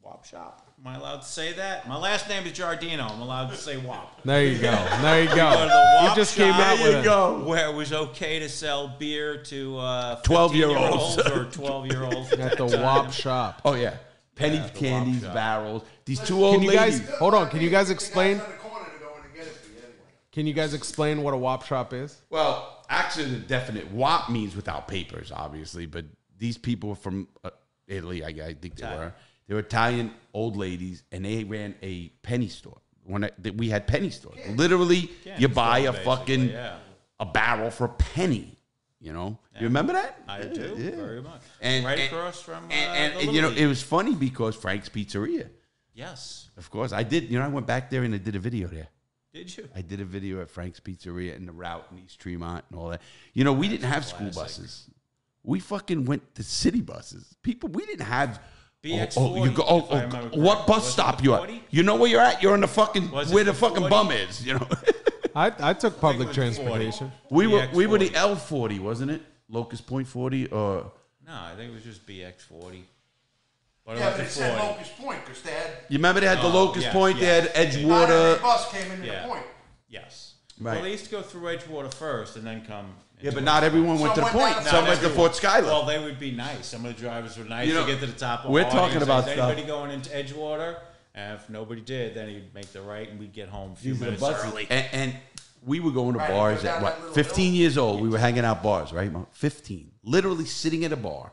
WAP shop. Am I allowed to say that? My last name is Giardino. I'm allowed to say WAP. There you go. There you Go to the go. WAP He just came shop out with it. where it was okay to sell beer to 12-year-olds. 15-year-olds or 12-year-olds At the WAP shop. Oh yeah, penny Yeah, the candies, Wop shop. barrels. These two old Can you ladies. guys hold on? Can you guys explain? On the corner to go in and get it for you anyway. Can you guys explain what a WAP shop is? Well, actually, the definite WAP means without papers, obviously. But these people were from Italy, I think they were. They were Italian old ladies, and they ran a penny store. We had penny stores. Literally, you buy a store, fucking basically, yeah. a barrel for a penny. You know, you remember that? I do very much. And right across from and the you know, Little it was funny because Frank's Pizzeria. Yes. Of course, I did. You know, I went back there and I did a video there. Did you? I did a video at Frank's Pizzeria in the route in East Tremont and all that. You know, we didn't have school buses. We fucking went to city buses. People, we didn't have. BX40, what bus stop you at? You know where you're at? You're in the fucking where the fucking 40? bum is. You know. I took public transportation. We were the L40, wasn't it? Locust Point 40 or No, I think it was just BX40. But Yeah, but it said Locust Point because they had. you remember they had the Locust Point, they had Not Edgewater. every bus came into Yeah. the point. Yes. Right. Well, they used to go through Edgewater first and then come. Yeah, but not everyone went to the Some went point. down- Some went to Fort Schuyler. Well, they would be nice. Some of the drivers were nice You know, to get to the top of we're Hardy talking and say, about "Is stuff." anybody going into Edgewater?" And if nobody did, then he'd make the right and we'd get home a few These are the minutes buses. early. And we were going to Right, bars you go at down what, that little 15 hill. years old. We were hanging out bars, right? 15. Literally sitting at a bar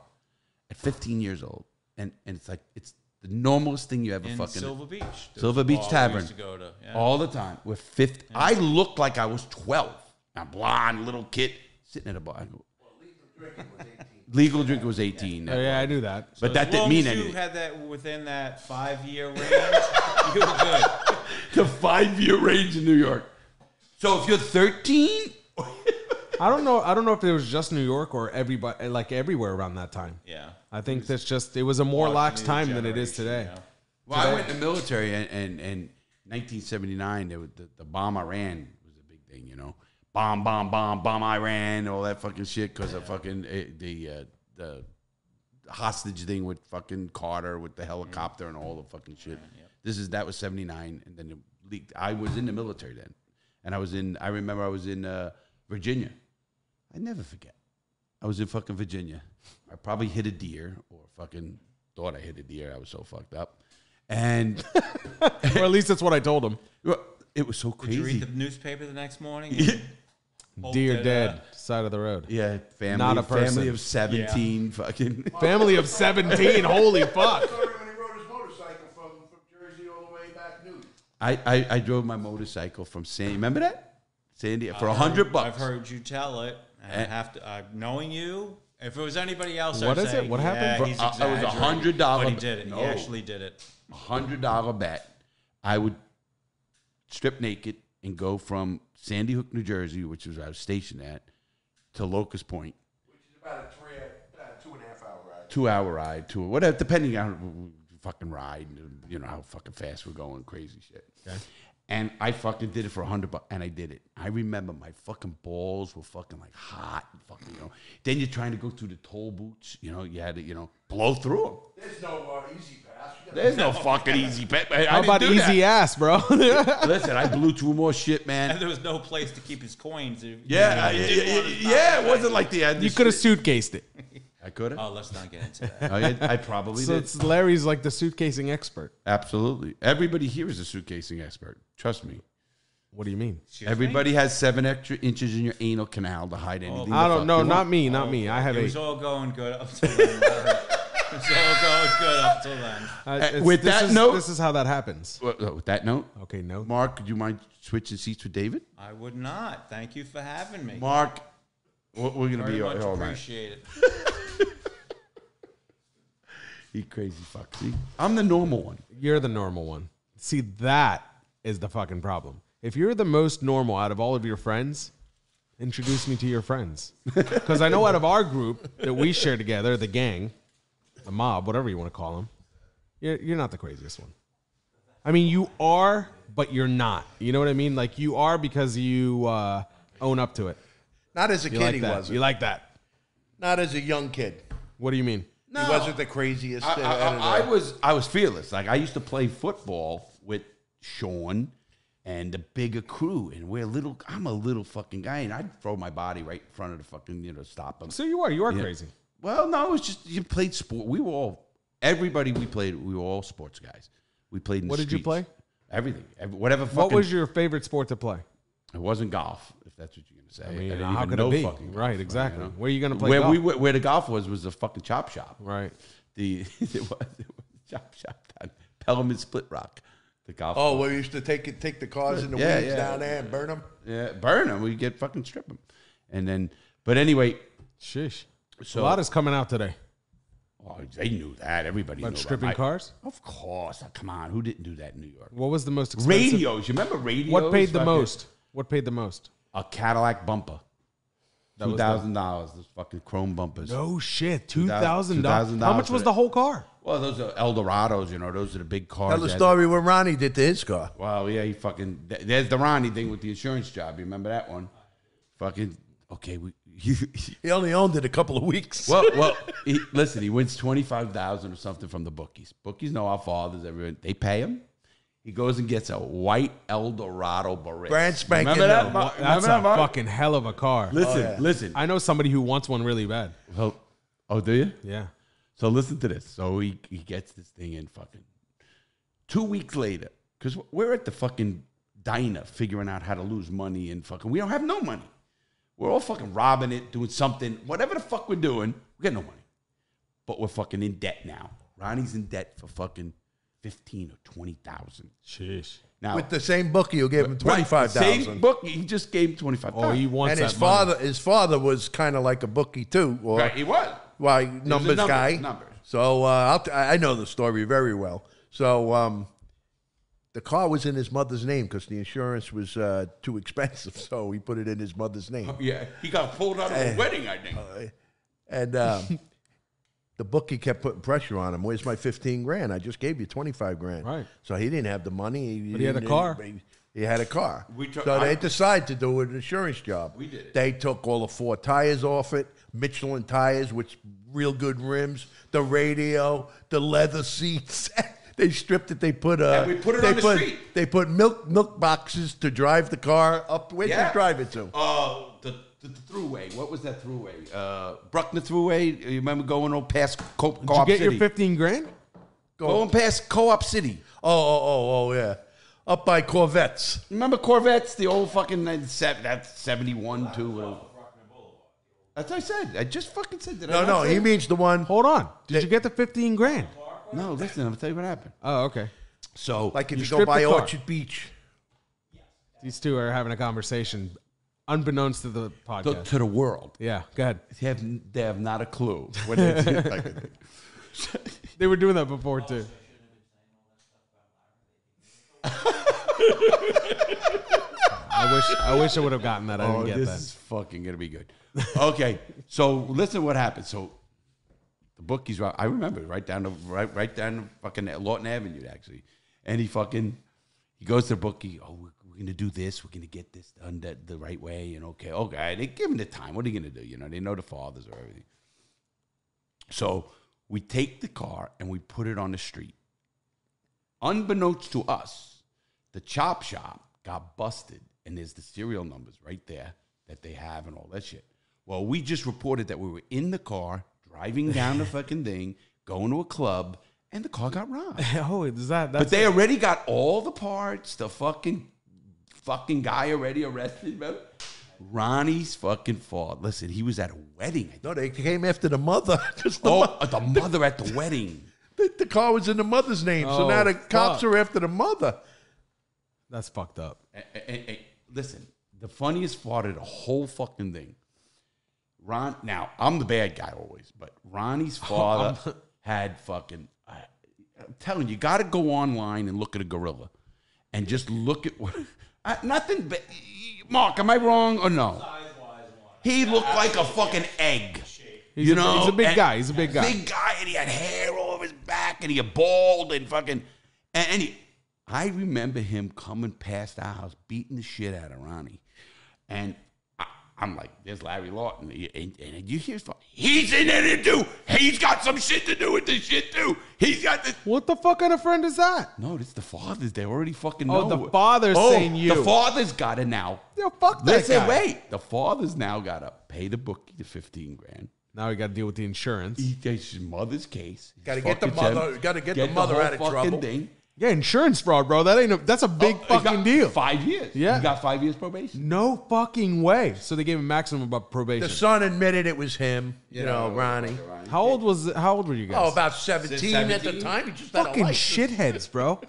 at 15 years old. And it's like, it's the normalest thing you ever In fucking Silver Beach. There Silver was a Beach bar we Tavern. used to go to, yeah. All the time. We're 50. I looked like I was 12. A blonde little kid sitting at a bar. I go, legal drinking was 18. Oh, yeah, I knew that. But that As didn't long mean as you anything. had that within that 5-year range, you were good. The 5-year range in New York. So if you're 13, I don't know if it was just New York or everybody, like everywhere around that time. Yeah. I think that's just it was a more lax time than it is today. Generation, well, I went in the military, and 1979, the bomb Iran was a big thing, you know. Bomb Iran, all that fucking shit because of fucking the hostage thing with fucking Carter with the helicopter and all the fucking shit. That was 79, and then it leaked. I was in the military then, and I remember I was in Virginia. I never forget. I was in fucking Virginia. I probably hit a deer or fucking thought I hit a deer. I was so fucked up. And Or at least that's what I told him. well, it was so Did you crazy. read the newspaper the next morning? Hope Deer that, dead, side of the road. Yeah, family. Not a person. Family of 17. Fucking. Family of 17. Holy fuck. Sorry when he rode his motorcycle from Jersey all the way back Newton. I drove my motorcycle from Sandy. Remember that? Sandy for $100. I've heard you tell it. And I have to, knowing you, if it was anybody else, What I'd is say, it? What happened? He's It was exaggerating. $100. But he did it. No. He actually did it. $100 bet. I would strip naked and go from Sandy Hook, New Jersey, which was where I was stationed at, to Locust Point. Which is about a 2.5 hour ride. 2-hour ride to whatever, depending on fucking ride, you know how fucking fast we're going, crazy shit. Okay. And I fucking did it for $100, and I did it. I remember my fucking balls were fucking like hot, and fucking, you know. Then you're trying to go through the toll booths, you know. You had to, you know, blow through them. There's no easy pass. You gotta There's no fucking easy pet. How about easy ass, bro? Listen, I blew through more shit, And man. there was no place to keep his coins. Yeah, yeah, it wasn't like the. You could have suitcased it. I could have. Oh, let's not get into that. I probably So did. it's Larry's like the suitcasing expert. Absolutely. Everybody here is a suitcasing expert. Trust me. What do you mean? Everybody has 7 extra inches in your anal canal to hide anything. I the don't fuck know. you Not want. me. Not me. I have It 8. was all going good up till then. Larry. It was all going good up till then. With that note- this is how that happens. With that note, Okay, no. Mark, could you mind switching seats with David? I would not. Thank you for having me. Mark, we're going to Very be much all right. appreciate it. You crazy fuck. See? I'm the normal one. You're the normal one. See, that is the fucking problem. If you're the most normal out of all of your friends, introduce me to your friends. Because I know out of our group that we share together, the gang, the mob, whatever you want to call them, you're not the craziest one. I mean, you are, but you're not. You know what I mean? Like, you are because you own up to it. Not as a You kid, like he that. wasn't. You like that. Not as a young kid. What do you mean? No. He wasn't the craziest. I was fearless. Like I used to play football with Sean and the bigger crew, and I'm a little fucking guy, and I'd throw my body right in front of the fucking, you know, stop them. So you are Yeah. crazy. Well, no, it was just you played sport. Everybody we played, we were all sports guys. We played in the What did you streets. play? Everything. Whatever fucking. What was your favorite sport to play? It wasn't golf, if that's what you're going to say. I mean, didn't how even could know it be? fucking golf, Right, exactly. you know? Where are you going to play golf? Where the golf was the fucking chop shop. Right. It was chop shop down Pelham and Split Rock. The golf. Oh, course. we used to take the cars and the Yeah, weeds yeah. down there and burn them. Yeah, burn them. We get fucking strip them, and then. But anyway, Sheesh. So- a lot is coming out today. Oh, they knew that. Everybody knew About about stripping cars? Of course. Come on. Who didn't do that in New York? What was the most expensive? Radios. You remember radios? What paid the Fucking- most? What paid the most? A Cadillac bumper. That was $2,000. Those fucking chrome bumpers. No shit, $2,000 $2,000. How much was the whole car? Well, those are Eldorados, Those are the big cars. Tell the story what Ronnie did to his car. Well, yeah, he fucking. There's the Ronnie thing with the insurance job. You remember that one? Fucking. Okay, He only owned it a couple of weeks. well. Listen, he wins $25,000 or something from the bookies. Bookies know our fathers. Everyone, they pay him. He goes and gets a white Eldorado Barrett. Brand spanking Remember that? new. Mark? That's Remember a that, Mark? fucking hell of a car. Listen. I know somebody who wants one really bad. Well, oh, do you? Yeah. So listen to this. So he gets this thing in fucking 2 weeks later, because we're at the fucking diner figuring out how to lose money and fucking, we don't have no money. We're all fucking robbing it, doing something, whatever the fuck we're doing, we got no money. But we're fucking in debt now. Ronnie's in debt for fucking 15 or 20,000. Sheesh. Now, With the same bookie who gave him right, $25,000. same book, he just gave him 25,000. Oh, he wants And that his father was kind of like a bookie too, or Right, he was. well, was a numbers guy. numbers. So I know the story very well. So the car was in his mother's name because the insurance was too expensive. So he put it in his mother's name. Yeah, he got pulled out of a wedding, I think. And the bookie kept putting pressure on him. Where's my 15 grand? I just gave you 25 grand. Right. So he didn't have the money. But he had a car. He had a car. I- They decided to do an insurance job. We did it. They took all the 4 tires off it, Michelin tires, which real good rims, the radio, the leather seats. They stripped it. They put And we put it on the street. They put milk boxes to drive the car up. Where'd you drive it to? The throughway. What was that throughway? Bruckner Throughway. You remember going past Co-op Did you get City? your 15 grand? Going past Co-op City. Oh, yeah. Up by Corvettes. Remember Corvettes? The old fucking that's 71 too. Whatever. That's what I said. I just fucking said that. No, he means the one. Hold on. Did you get the 15 grand? No, listen. I'm gonna tell you what happened. Oh, okay. So Like if You you go stripped by the car. Orchard Beach. These two are having a conversation unbeknownst to the podcast. to the world, Yeah, go ahead. they have not a clue. What it's- They were doing that before, too. I wish I would have gotten that. I didn't get this that. is fucking gonna be good. Okay, so listen, what happened? So the bookies, I remember right down the fucking Lawton Avenue actually, and he goes to the bookie. Oh, we're gonna do this. We're gonna get this done the right way. And okay, they give him the time. What are you gonna do? They know the fathers or everything. So we take the car and we put it on the street. Unbeknownst to us, the chop shop got busted, and there's the serial numbers right there that they have and all that shit. Well, we just reported that we were in the car, driving down the fucking thing, going to a club, and the car got robbed. Oh, is that? But they already got all the parts. The fucking guy already arrested, remember? Ronnie's fucking fault. Listen, he was at a wedding. No, they came after the mother. 'Cause the The mother at the wedding. the car was in the mother's name. So Oh, now the cops fuck. are after the mother. That's fucked up. Listen, the funniest part of the whole fucking thing, now, I'm the bad guy always, but Ronnie's father had fucking, I'm telling you, you got to go online and look at a gorilla and just look at what, nothing, Mark, am I wrong or no? He looked like a fucking egg. He's a big guy. He's a big guy. Big guy, and he had hair all over his back, and he had bald, and fucking, I remember him coming past our house, beating the shit out of Ronnie, and I'm like, "There's Larry Lawton," and you hear, he's in there too. He's got some shit to do with this shit too. He's got this. What the fuck kind of friend is that? No, it's the fathers. They already fucking know. Oh, the father's saying you. The father's got to now. Yo, fuck that Listen, guy. wait. The father's now got to pay the bookie the 15 grand. Now we got to deal with the insurance. He takes his mother's case. Gotta get the mother- gotta get the mother whole out of fucking trouble. Thing. Yeah, insurance fraud, bro. That's a big He fucking got deal. 5 years. Yeah. He got 5 years probation. No fucking way. So they gave him maximum about probation. The son admitted it was him, Ronnie. How old were you guys? Oh, about 17 at the 17? time. He just had a fucking license. shitheads, bro.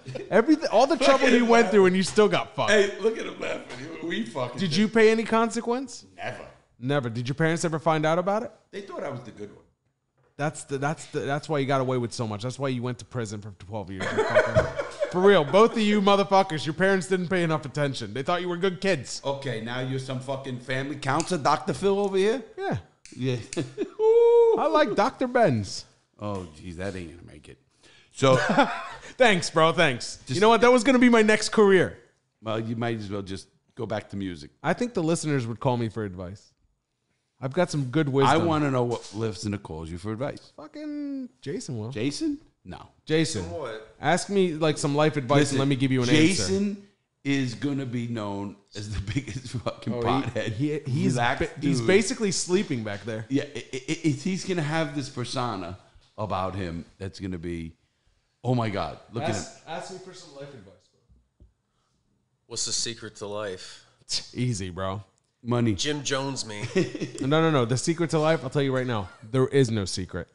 All the trouble you went through and you still got fucked. Hey, look at him laughing. We fucking Did you pay any consequence? Never. Never. Did your parents ever find out about it? They thought I was the good one. That's why you got away with so much. That's why you went to prison for 12 years. For real, both of you motherfuckers, your parents didn't pay enough attention. They thought you were good kids. Okay, now you're some fucking family counselor, Dr. Phil over here? Yeah. Yeah. I like Dr. Benz. Oh, geez, that ain't gonna make it. So, Thanks, bro. Thanks. You know what? That was going to be my next career. well, you might as well just go back to music. I think the listeners would call me for advice. I've got some good wisdom. I want to know what listener calls you for advice. Fucking Jason will. Jason? No. Jason, What? ask me like some life advice Listen, and let me give you an answer. Jason is gonna be known as the biggest fucking pothead. He's Relaxed he's dude. basically sleeping back there. Yeah, he's gonna have this persona about him that's gonna be, oh my god, look at him. Ask me for some life advice, bro. What's the secret to life? Easy, bro. Money. Jim Jones me. No. The secret to life, I'll tell you right now, there is no secret.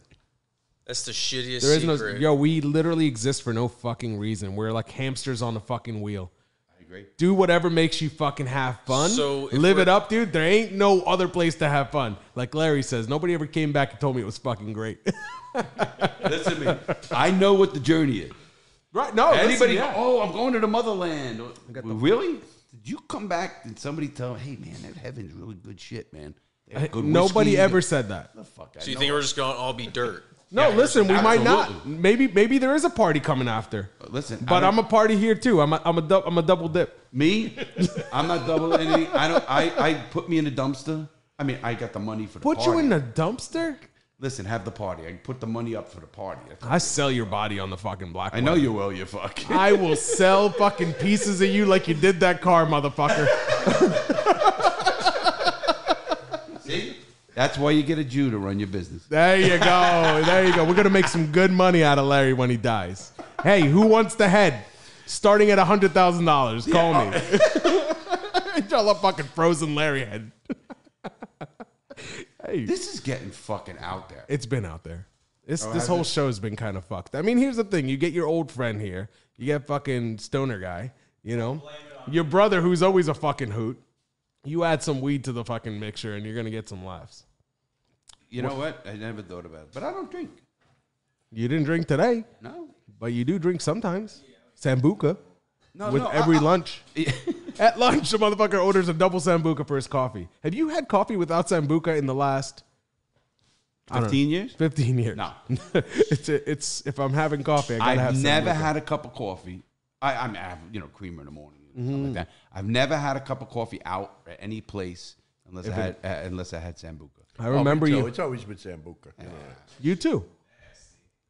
That's the shittiest There is secret. no. Yo, we literally exist for no fucking reason. We're like hamsters on the fucking wheel. I agree. Do whatever makes you fucking have fun. So, if live it we're- up, dude. There ain't no other place to have fun. Like Larry says, nobody ever came back and told me it was fucking great. Listen to me. I know what the journey is. Right? No. Anybody listen, go, oh, I'm going to the motherland. Really? Did you come back and somebody tell, hey, man, that heaven's really good shit, man. They have good Nobody whiskey. ever said that. The fuck, So you think we're just going to all be dirt? No, Yeah, listen, we might not. absolutely. Maybe there is a party coming after. Listen, But I'm a party here too. I'm a double dip. Me? I'm not double anything. I put me in a dumpster. I mean, I got the money for the Put party. you in the dumpster? Listen, have the party. I put the money up for the party. I sell your body on the fucking black I know you will, you fuck. I will sell fucking pieces of you like you did that car, motherfucker. See? That's why you get a Jew to run your business. There you go. There you go. We're going to make some good money out of Larry when he dies. Hey, who wants the head? Starting at $100,000. Call me. Y'all a fucking frozen Larry head. Hey, This is getting fucking out there. it's been out there. This has whole it? show's been kind of fucked. I mean, here's the thing. You get your old friend here. You get fucking stoner guy, you know? Your brother who's always a fucking hoot. You add some weed to the fucking mixture and you're going to get some laughs. You know what? I never thought about it. But I don't drink. You didn't drink today, No. but you do drink sometimes. Sambuca. No, With no, every lunch. At lunch, the motherfucker orders a double Sambuca for his coffee. Have you had coffee without Sambuca in the last 15 years? 15 years? No. it's if I'm having coffee, I gotta have I've Sambuca. never had a cup of coffee. I have, creamer in the morning and stuff like that. I've never had a cup of coffee out at any place unless I had Sambuca. I remember you. It's always been Sambuca. Yeah. You too.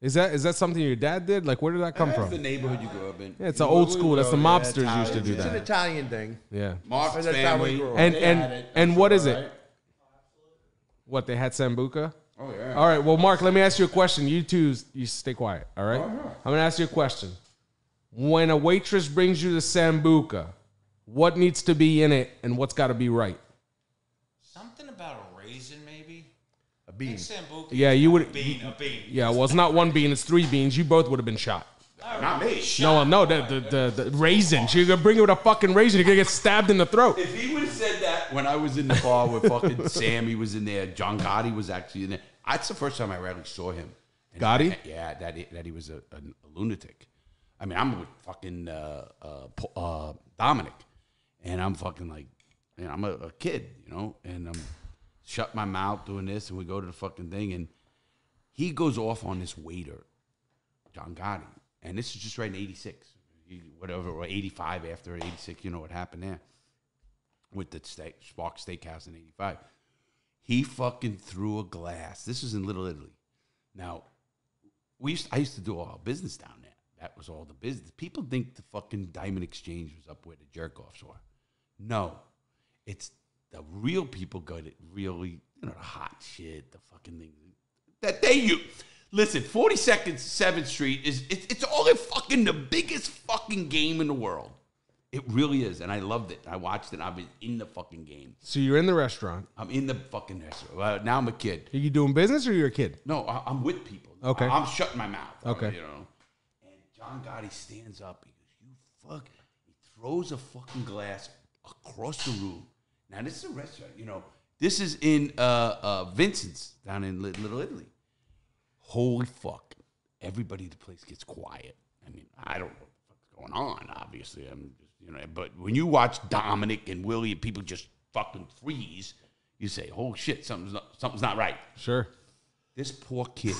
Is that something your dad did? Like, where did that come That's from? the neighborhood you grew up in. Yeah, it's an old school. That's the mobsters Italian, used to do It's an that. Italian thing. Yeah. Mark's That's how we family. grew up. And what is it? What, they had Sambuca? Oh, yeah. All right, well, Mark, let me ask you a question. You two, you stay quiet, all right? I'm going to ask you a question. When a waitress brings you the Sambuca, what needs to be in it and what's got to be right? Something about a raisin, maybe? A bean. Sambuca. Yeah, you would. A bean. Yeah, well, it's not one bean, it's 3 beans. You both would have been shot. Not me. No, the raisin. You're going to bring it with a fucking raisin. You're going to get stabbed in the throat. If he would have said that when I was in the bar with fucking Sammy was in there, John Gotti was actually in there. That's the first time I really saw him. And Gotti? Yeah, that he was a lunatic. I mean, I'm with fucking Dominic, and I'm fucking like, I'm a kid, and I'm shut my mouth doing this, and we go to the fucking thing, and he goes off on this waiter, John Gotti, and this is just right in 86, whatever, or 85 after 86, you know what happened there with the Spark Steakhouse in 85. He fucking threw a glass. This was in Little Italy. Now, I used to do all our business down there. That was all the business. People think the fucking Diamond Exchange was up where the jerk-offs were. No. It's the real people got it really, the hot shit, the fucking thing. That they use. Listen, 42nd, 7th Street it's all the biggest fucking game in the world. It really is, and I loved it. I watched it. I was in the fucking game. So you're in the restaurant. I'm in the fucking restaurant. Now I'm a kid. Are you doing business or you're a kid? No, I'm with people. Okay. I'm shutting my mouth. Okay. And John Gotti stands up. He goes, "You fuck!" He throws a fucking glass across the room. Now this is a restaurant. This is in Vincent's down in Little Italy. holy fuck, everybody in the place gets quiet. I mean, I don't know what's going on, obviously. I'm just, but when you watch Dominic and Willie and people just fucking freeze, you say, oh shit, something's not right. Sure. This poor kid,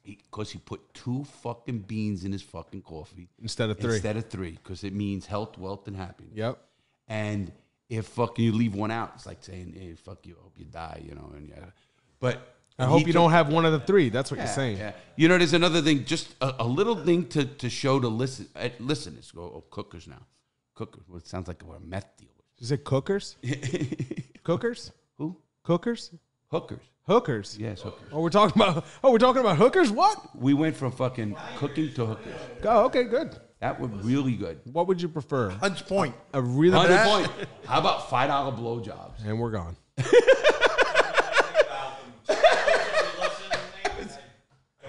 because he put 2 fucking beans in his fucking coffee. Instead of 3. Instead of 3, because it means health, wealth, and happiness. Yep. And if fucking you leave one out, it's like saying, hey, fuck you, I hope you die, And but I hope you don't have one of the 3. That's what you're saying. Yeah. There's another thing, just a little thing to show to listeners. Cookers now. Cookers. Well, it sounds like we're meth dealers. You say cookers? Cookers? Who? Cookers? Hookers. Hookers? Yes, hookers. We're talking about hookers? What? We went from fucking cooking to hookers. Oh, okay, good. That was really good. What would you prefer? Hunts Point. A really 100 point. How about $5 blowjobs? And we're gone.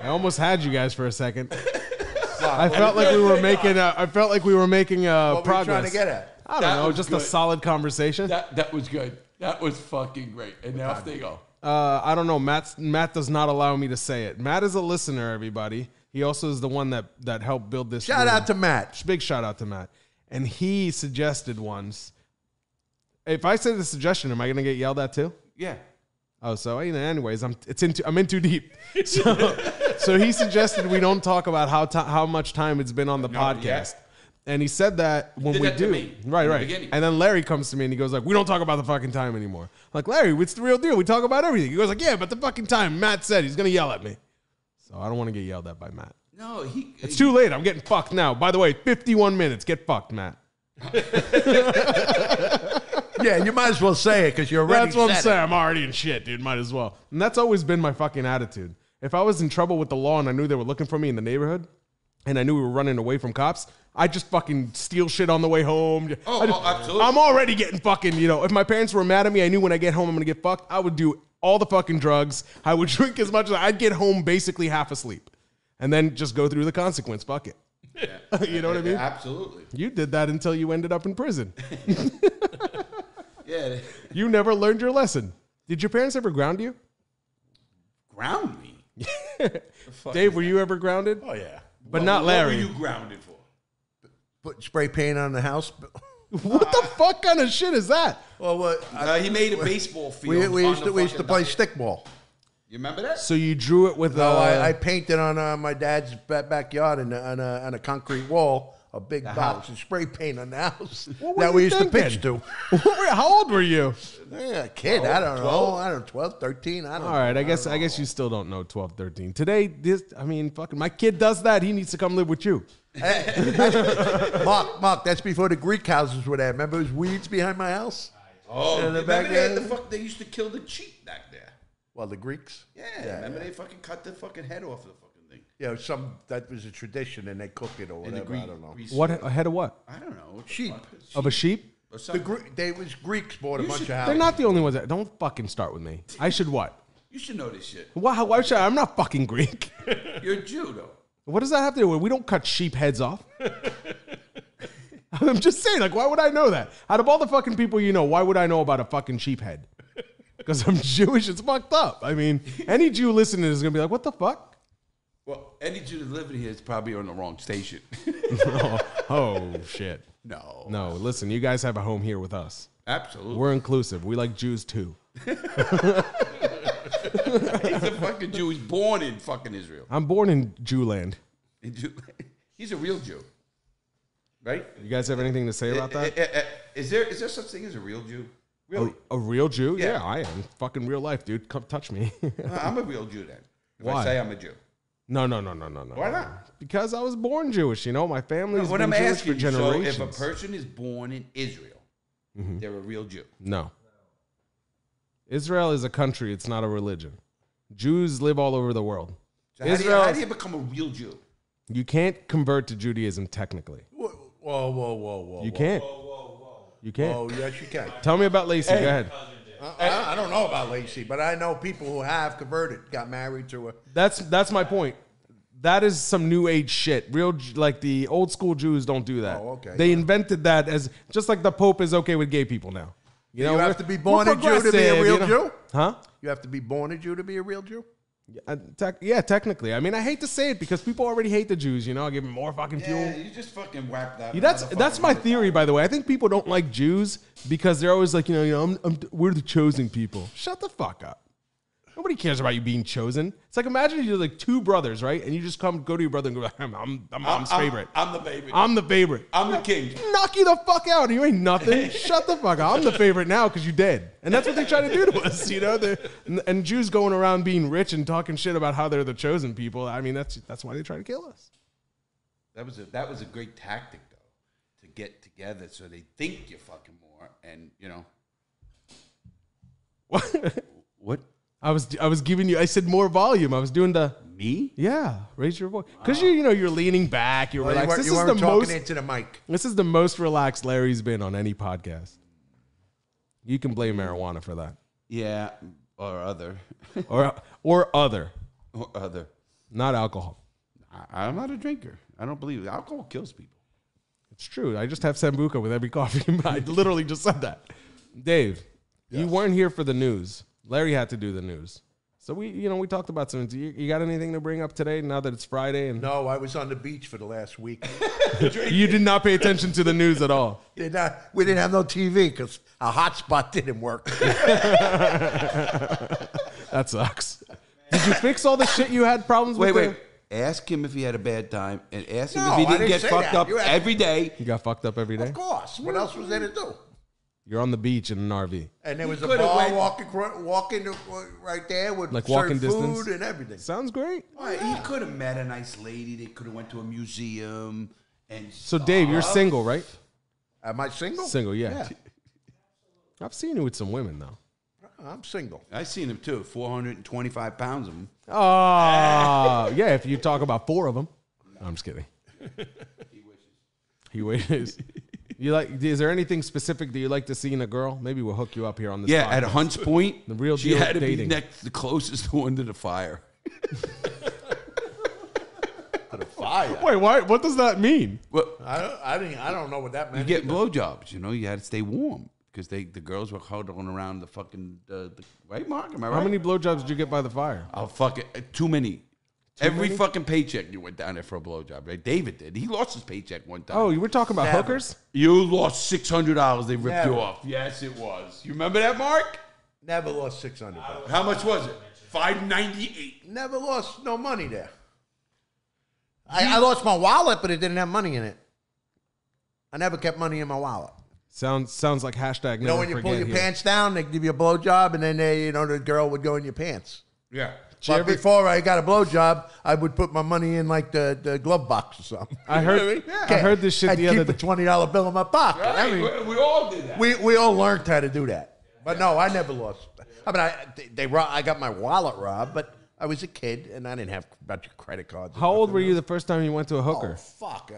I almost had you guys for a second. I felt like we were making. What were you progress. trying to get at? I don't know, just good. a solid conversation. That was good. That was fucking great. And now off they go. I don't know. Matt does not allow me to say it. Matt is a listener, everybody. He also is the one that helped build this. Shout out to Matt. Big shout out to Matt. And he suggested once. If I say the suggestion, am I going to get yelled at too? Yeah. Oh, so anyways, I'm in too deep. So he suggested we don't talk about how much time it's been on the podcast. Yeah. And he said that when Did we that to do. me Right, in the right. beginning. And then Larry comes to me and he goes like, we don't talk about the fucking time anymore. I'm like, Larry, what's the real deal? We talk about everything. He goes like, yeah, but the fucking time. Matt said he's going to yell at me. So I don't want to get yelled at by Matt. No, It's too late. I'm getting fucked now. By the way, 51 minutes. Get fucked, Matt. Yeah, you might as well say it because you're already That's what I'm said saying. I'm already in shit, dude. Might as well. And that's always been my fucking attitude. If I was in trouble with the law and I knew they were looking for me in the neighborhood and I knew we were running away from cops, I'd just fucking steal shit on the way home. Absolutely. I'm already getting fucking, if my parents were mad at me, I knew when I get home I'm going to get fucked. I would do all the fucking drugs. I would drink as much as I'd get home basically half asleep and then just go through the consequence bucket. Yeah. You know what I mean? Absolutely. You did that until you ended up in prison. Yeah. You never learned your lesson. Did your parents ever ground you? Ground me? Dave, were you ever grounded? Oh, yeah. But not Larry. What were you grounded for? Put spray paint on the house. What the fuck kind of shit is that? Well, what? He made a baseball field. We used to play stickball. You remember that? So you drew it with No, I painted on my dad's backyard on a concrete wall. A big box of spray paint on the house What were that you we used thinking? to pitch to. How old were you? Yeah, kid, I don't know. 12, 13. I don't know. All right, I guess you still don't know 12, 13. Today, fucking my kid does that. He needs to come live with you. Mark, that's before the Greek houses were there. Remember those weeds behind my house? Oh, In the remember back there? they used to kill the sheep back there. Well, the Greeks? Yeah, remember they fucking cut the fucking head off the fucking thing. Yeah, that was a tradition and they cook it or In the whatever. I don't know. Grease. What ahead of what? I don't know. What the Sheep. fuck? Of a sheep? Or something. They was Greeks bought a bunch of houses. They're not the only ones that don't fucking start with me. I should what? You should know this shit. Why should I'm not fucking Greek. You're a Jew, though. What does that have to do with? We don't cut sheep heads off. I'm just saying, like, why would I know that? Out of all the fucking people you know, why would I know about a fucking sheep head? Because I'm Jewish. It's fucked up. I mean, any Jew listening is gonna be like, what the fuck? Well, any Jew that's living here is probably on the wrong station. Oh shit. No. Listen, you guys have a home here with us. Absolutely. We're inclusive. We like Jews too. He's a fucking Jew. He's born in fucking Israel. I'm born in Jewland. He's a real Jew. Right? You guys have anything to say about that? Is there such thing as a real Jew? Really? A real Jew? Yeah. Yeah, I am. Fucking real life, dude. Come touch me. I'm a real Jew then. If Why? I say I'm a Jew. No. Why not? Because I was born Jewish. My family's When been I'm Jewish asking for you, so generations. if a person is born in Israel, they're a real Jew. No. Israel is a country. It's not a religion. Jews live all over the world. So how do you become a real Jew? You can't convert to Judaism technically. Whoa. You can't. You can't. Oh, yes, you can. Tell me about Lacey. Go ahead. I don't know about Lacey, but I know people who have converted, got married to a. That's my point. That is some new age shit. Like the old school Jews don't do that. Oh, okay. They invented that as just like the Pope is okay with gay people now. You have to be born a Jew to be a progressive, real Jew? Huh? You have to be born a Jew to be a real Jew? Yeah, technically. I mean, I hate to say it because people already hate the Jews. You know, I give them more fucking fuel. Yeah, you just fucking whack that. That's my theory, by the way. I think people don't like Jews because they're always like, we're the chosen people. Shut the fuck up. Nobody cares about you being chosen. It's like, imagine you're like two brothers, right? And you just go to your brother and go, I'm mom's favorite. I'm the favorite. I'm the favorite. I'm the king. Knock you the fuck out. You ain't nothing. Shut the fuck up. I'm the favorite now because you dead. And that's what they try to do to us, you know? And Jews going around being rich and talking shit about how they're the chosen people. I mean, that's why they try to kill us. That was a great tactic, though, to get together so they think you're fucking more. And, What? I was giving you, I said more volume. I was doing Me? Yeah, raise your voice. Because you're leaning back, you're relaxed. You weren't talking into the mic. This is the most relaxed Larry's been on any podcast. You can blame marijuana for that. Yeah, or other. or other. Or other. Not alcohol. I'm not a drinker. I don't believe it. Alcohol kills people. It's true. I just have Sambuca with every coffee. I literally just said that. Dave, you weren't here for the news. Larry had to do the news. So we talked about some. You got anything to bring up today now that it's Friday? And No, I was on the beach for the last week. you did not pay attention to the news at all. We didn't have no TV because a hotspot didn't work. That sucks. Did you fix all the shit you had problems with? Wait. Ask him if he had a bad time, and ask him No, if he I didn't didn't get say fucked that. up You had- every day. You got fucked up every day? Of course. What else was there to do? You're on the beach in an RV. And there was a could've bar went- walking right there with Like served walking distance? food and everything. Sounds great. He could have met a nice lady. They could have went to a museum and. So, Dave, you're single, right? Am I single? Single, yeah. I've seen you with some women, though. I'm single. I seen him too. 425 pounds of him. Oh, yeah, if you talk about four of them. No, I'm just kidding. He wishes. Is there anything specific that you like to see in a girl? Maybe we'll hook you up here on this Yeah, podcast. at Hunts Point, The real she deal had to dating. be the closest one to the fire. Fire. Wait, what does that mean? Well, I don't know what that you meant. get blowjobs. You had to stay warm because the girls were huddling around the fucking right, Mark. Am I right? How many blowjobs did you get by the fire? Oh, fuck it. Too many. Every fucking paycheck you went down there for a blowjob. Right? David did. He lost his paycheck one time. Oh, you were talking about Never. hookers? You lost $600. They ripped you Never. off. Yes, it was. You remember that, Mark? Never lost $600. How much was it? $598. Never lost no money there. I lost my wallet, but it didn't have money in it. I never kept money in my wallet. Sounds like hashtag You know, never when you pull forget your here. pants down, they give you a blowjob, and then the girl would go in your pants. Yeah. But before I got a blowjob, I would put my money in like the glove box or something. I heard this shit I'd the other keep day. a $20 bill in my pocket. Right. I mean, we all did that. we all learned how to do that. But no, I never lost. I mean, I got my wallet robbed, but I was a kid and I didn't have a bunch of credit cards. How old were you the first time you went to a Oh, hooker? fuck.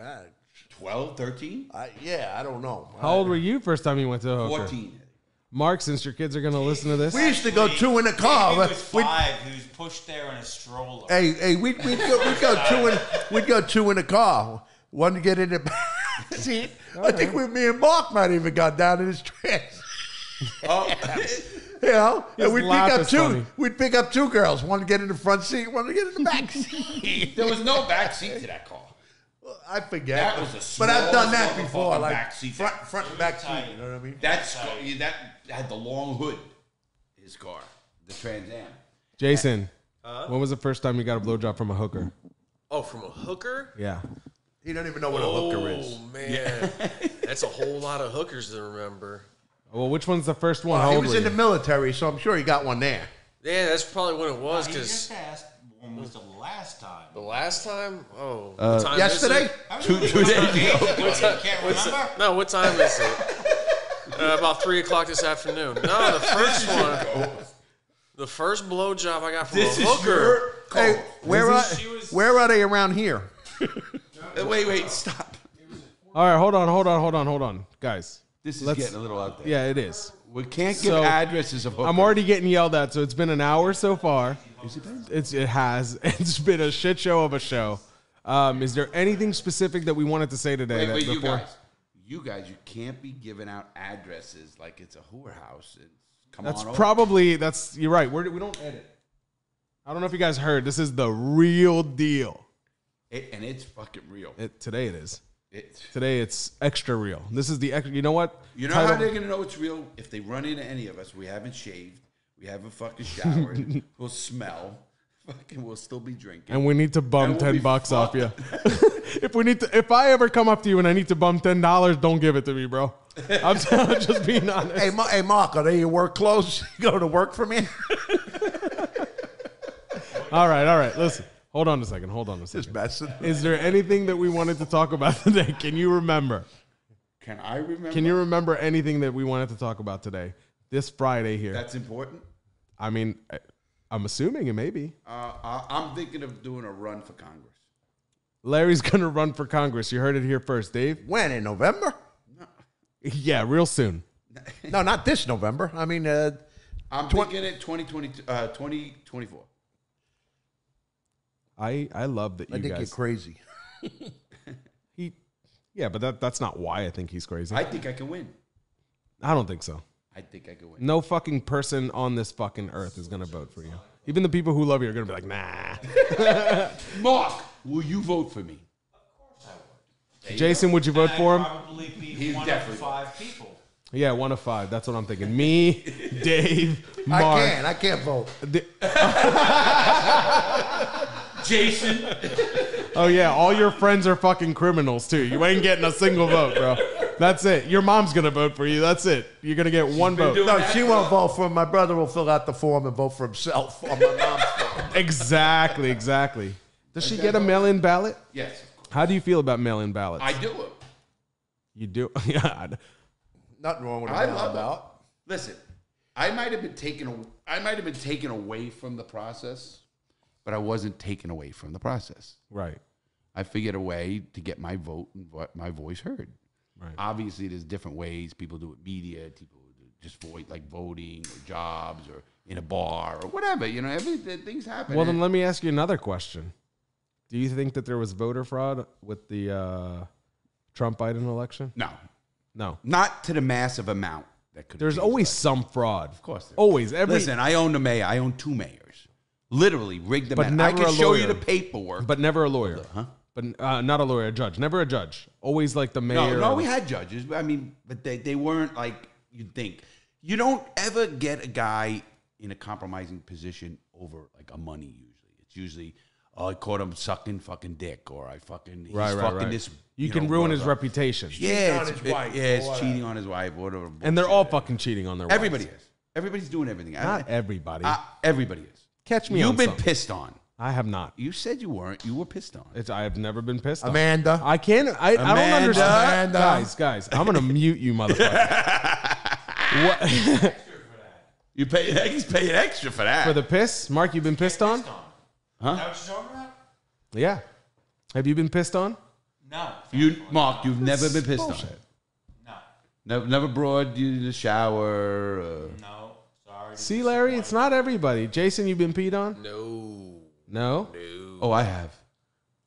12, 13? Yeah, I don't know. How old were you first time you went to a hooker? 14. Mark, since your kids are going to listen to this. We used to go two in the car. He was 5. He was pushed there in a stroller. Hey, we'd go two in the car. One to get in the back seat. I think me and Mark might even got down in his trance. Oh, You know, and we'd laugh is funny. We'd pick up two girls. One to get in the front seat, one to get in the back seat. there was no back seat to that car. I forget. That was the but I've done that smallest before, motherfucking like back seat. front and back seat. You know what I mean? That had the long hood. His car, the Trans Am. Jason, when was the first time you got a blowjob from a hooker? Oh, from a hooker? Yeah. He don't even know what a hooker is. Oh, man. That's a whole lot of hookers to remember. Well, which one's the first one? How He old was were in the you? military, so I'm sure he got one there. Yeah, that's probably what it was, He just because asked when was the last time. the last time? Oh. what time Yesterday? Is it? How Two many days days ago. ago? You can't remember? No, what time is it? About 3 o'clock this afternoon. No, the first one. The first blowjob I got from This a is hooker. your car. Hey, where are they around here? Wait, stop. All right, hold on. Guys. This is Let's- getting a little out there. Yeah, it is. We can't give So, addresses of hookers. I'm already getting yelled at, so it's been an hour so far. It has. It's been a shit show of a show. Is there anything specific that we wanted to say today? Wait, that before? you guys, you can't be giving out addresses like it's a whorehouse. Come That's on over. probably you're right. We don't edit. I don't know if you guys heard. This is the real deal. And it's fucking real. Today it is. Today it's extra real. This is the extra. You know what? You know how they're gonna know it's real? If they run into any of us, we haven't shaved, we haven't fucking showered, we'll smell, fucking, we'll still be drinking, And we need to bum And we'll be $10 off you. If I ever come up to you and I need to bum $10, don't give it to me, bro. I'm just being honest. Hey, Mark, are they your work clothes? You go to work for me? All right. Listen, hold on a second. Just messing. Is there anything that we wanted to talk about today? Can you remember? Can I remember? Can you remember anything that we wanted to talk about today? This Friday here. That's important. I mean, I'm assuming it may be. I'm thinking of doing a run for Congress. Larry's going to run for Congress. You heard it here first, Dave. When, in November? Yeah, real soon. No, not this November. I mean, I'm thinking it 2024. I love that you I think guys. you're crazy. Yeah, but that's not why I think he's crazy. I think I can win. I don't think so. I think I can win. No fucking person on this fucking earth is going to vote for you. Even the people who love you are going to be like, nah. Mark, will you vote for me? Jason, would you vote for him? Probably be He's one definitely- of 5 people. Yeah, 1 of 5. That's what I'm thinking. Me, Dave, Mark. I can't vote. Jason. Oh, yeah. All your friends are fucking criminals, too. You ain't getting a single vote, bro. That's it. Your mom's going to vote for you. That's it. You're going to get one vote. No, she won't vote for him. My brother will fill out the form and vote for himself on my mom's form. Exactly. Does she get a mail-in ballot? Yes. How do you feel about mail-in ballots? I do it. You do? Yeah. Nothing wrong with I a love ballot. it. Listen, I might have been taken away from the process, but I wasn't taken away from the process. Right. I figured a way to get my vote and my voice heard. Right. Obviously, there's different ways. People do it media, people just like voting or jobs or in a bar or whatever. You know, things happen. Well, then let me ask you another question. Do you think that there was voter fraud with the Trump-Biden election? No. Not to the massive amount that could. There's always some fraud. Of course there is. Always. Listen, I own the mayor. I own 2 mayors. Literally rigged them. But I never can a show lawyer. you the paperwork. But never a lawyer. Huh? But not a lawyer, a judge. Never a judge. Always like the mayor. No, we had judges. I mean, but they weren't like you'd think. You don't ever get a guy in a compromising position over like a money usually. It's usually, I caught him sucking fucking dick, or he's fucking this. You can ruin his reputation. Yeah, on his wife, it's cheating on his wife, whatever. And they're all fucking cheating on their wives. Everybody is. Everybody's doing everything. Not everybody. Everybody is. Catch me You've on been something. pissed on. I have not. You said you weren't. You were pissed on. I have never been pissed on. Amanda. I can't. I don't understand. Amanda. Guys, I'm gonna mute you, motherfucker. What He's paying extra for that. for the piss, Mark? You've been pissed on? Is that what you're talking about? Yeah. Have you been pissed on? No. Mark, you've never been pissed Bullshit. No. Never brought you to the shower. No. Sorry. See, Larry, it's not everybody. Jason, you've been peed on? No. No. Oh, I have.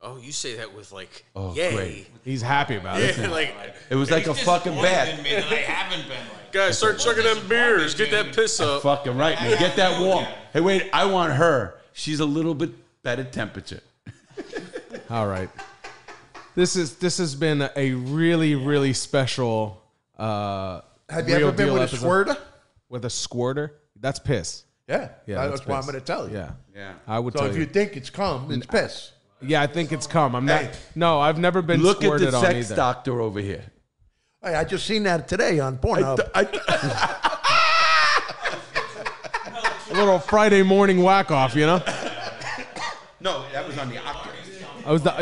Oh, you say that with like, Oh, yay. great. He's happy about it. Yeah, like, It was like a fucking bath. Me that I haven't been like. guys, start chugging them beers. Get that piss up. Fucking right, man. Get that warm. Hey, wait. I want her. She's a little bit better temperature. All right. This has been a really, really special. Have you ever been with a squirter? With a squirter? That's piss. Yeah. Yeah, That's what I'm piss. going to tell you. Yeah. Yeah. I would So tell if you. you think it's cum, it's piss. Yeah, I think it's cum. I'm not. Hey. No, I've never been Look at squirted the on sex either. doctor over here. Hey, I just seen that today on Pornhub. A little Friday morning whack off, you know. No, that was on the Oculus.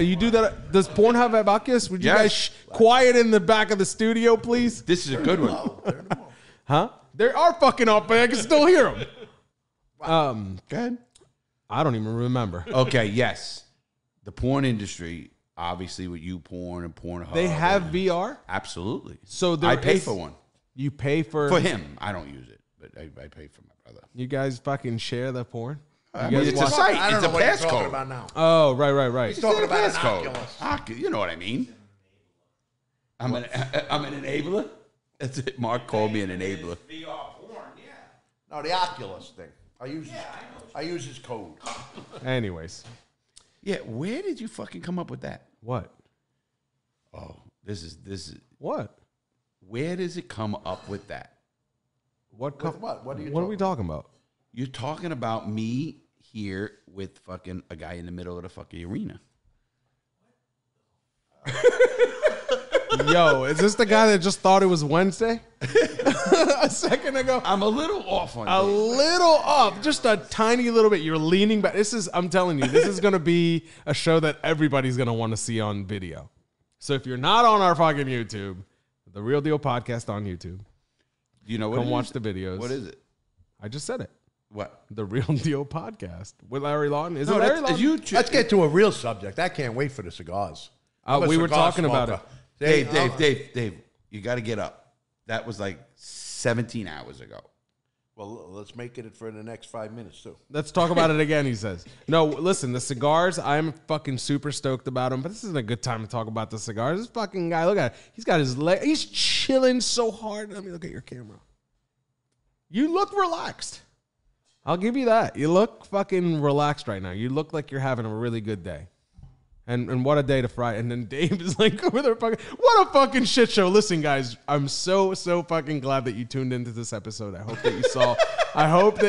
You do that? Does Pornhub have Oculus? Would you Yes. guys quiet in the back of the studio, please? This is a good one. Huh? They are fucking up, but I can still hear them. Go ahead. I don't even remember. Okay, yes. The porn industry, obviously with YouPorn and Pornhub. They have VR, Absolutely. so there I pay is- for one. You pay for him. I don't use it, but I pay for my brother. You guys fucking share the porn. I mean, it's a watch- site. I don't It's know a what he's talking passcode. about now. Oh, right. He's talking about an Passcode. Oculus. You know what I mean. I'm an enabler. That's it. Mark called me an enabler. VR porn, yeah. No, the Oculus thing. I use his code. Anyways. Yeah, where did you fucking come up with that? What? Oh, this is What? where does it come up with that? What are you What are we talking about? You're talking about me here with fucking a guy in the middle of the fucking arena. Yo, is this the guy that just thought it was Wednesday? A second ago. I'm a little off on A little off, just a tiny little bit. You're leaning back. I'm telling you, this is going to be a show that everybody's going to want to see on video. So if you're not on our fucking YouTube, The Real Deal Podcast on YouTube, You know what? come watch the videos. What is it? I just said it. What? The Real Deal Podcast with Larry Lawton. Is it Larry that's Lawton? Let's get to a real subject. I can't wait for the cigars. I'm a We were cigar talking about smoker. Dave, you got to get up. That was like 17 hours ago. Well, let's make it for the next 5 minutes, too. Let's talk about it again, he says. No, listen, the cigars, I'm fucking super stoked about them, but this isn't a good time to talk about the cigars. This fucking guy, look at it. He's got his leg. He's chilling so hard. Let me look at your camera. You look relaxed. I'll give you that. You look fucking relaxed right now. You look like you're having a really good day. And what a day to fry. And then Dave is like, over there fucking, what a fucking shit show. Listen, guys, I'm so fucking glad that you tuned into this episode. I hope that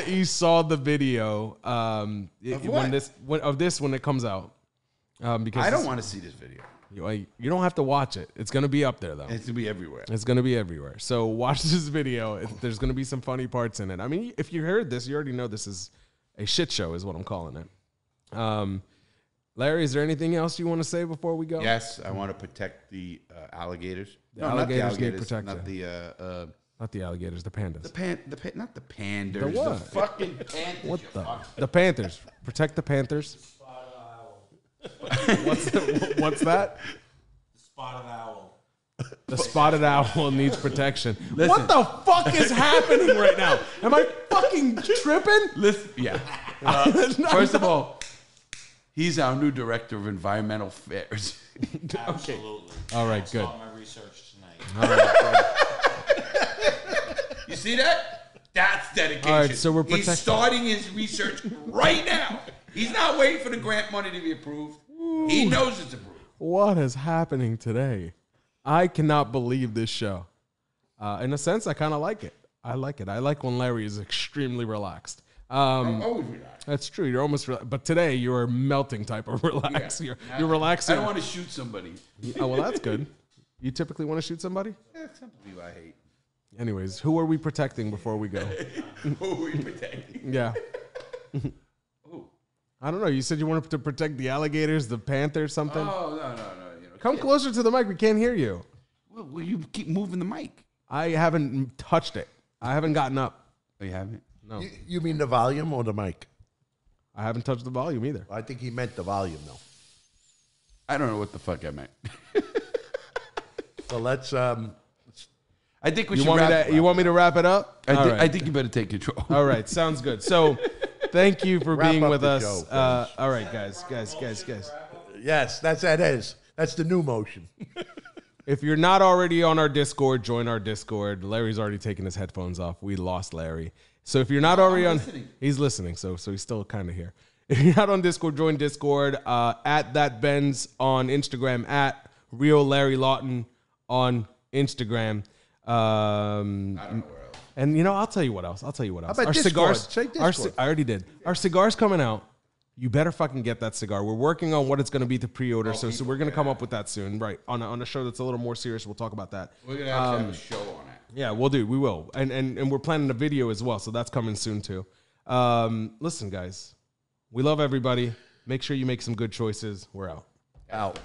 you saw the video when it comes out. Because I don't want to see this video. you don't have to watch it. It's gonna be up there though. It's going to be everywhere. It's going to be everywhere. So watch this video. There's going to be some funny parts in it. I mean, if you heard this, you already know this is a shit show is what I'm calling it. Larry, is there anything else you want to say before we go? Yes, I want to protect the alligators. Alligators need not protected. not the Not the alligators, the pandas. not the pandas. The what? The fucking panthers. What the Panthers? Protect the Panthers. What's that? Spotted owl. The spotted owl needs protection. What the fuck is happening right now? Am I fucking tripping? Listen, yeah. First of all, he's our new director of environmental affairs. Absolutely. All right, I good. saw my research tonight. All right, You see that? That's dedication. All right, so we're He's starting his research right now. He's not waiting for the grant money to be approved. He knows it's approved. what is happening today? I cannot believe this show. In a sense, I kind of like it. I like it. I like when Larry is extremely relaxed. I'm always relaxed. That's true. You're almost, but today you're a melting type of relax. Yeah. You're relaxing. I don't want to shoot somebody. Oh, well, that's good. You typically want to shoot somebody? Yeah, some people I hate. Anyways, who are we protecting before we go? Who are we protecting? Yeah. Who? I don't know. You said you wanted to protect the alligators, the panthers, something. Oh, no. Come closer to the mic. We can't hear you. Well, you keep moving the mic. I haven't touched it. I haven't gotten up. Oh, you haven't? No. You mean the volume or the mic? I haven't touched the volume either. I think he meant the volume, though. I don't know what the fuck I meant. So let's. I think we You should want, wrap. you want me to wrap it up? All right. I think you better take control. All right. Sounds good. So thank you for Wrap being up with the us. show, please. All right, guys. Yes, that is. That's the new motion. If you're not already on our Discord, join our Discord. Larry's already taken his headphones off. We lost Larry. So if you're not already on, he's listening. So he's still kind of here. If you're not on Discord, join Discord. At that Benz on Instagram. At Real Larry Lawton on Instagram. I don't know where else. And I'll tell you what else. How about Our Discord? cigars. Say Discord. I already did. Our cigar's coming out. You better fucking get that cigar. We're working on what it's going to be to pre-order. So we're going to come up with that soon. Right. On a show that's a little more serious. We'll talk about that. We're gonna actually have a show on it. Yeah, we'll do. We will. And we're planning a video as well. So that's coming soon too. Listen, guys, we love everybody. Make sure you make some good choices. We're out. Out.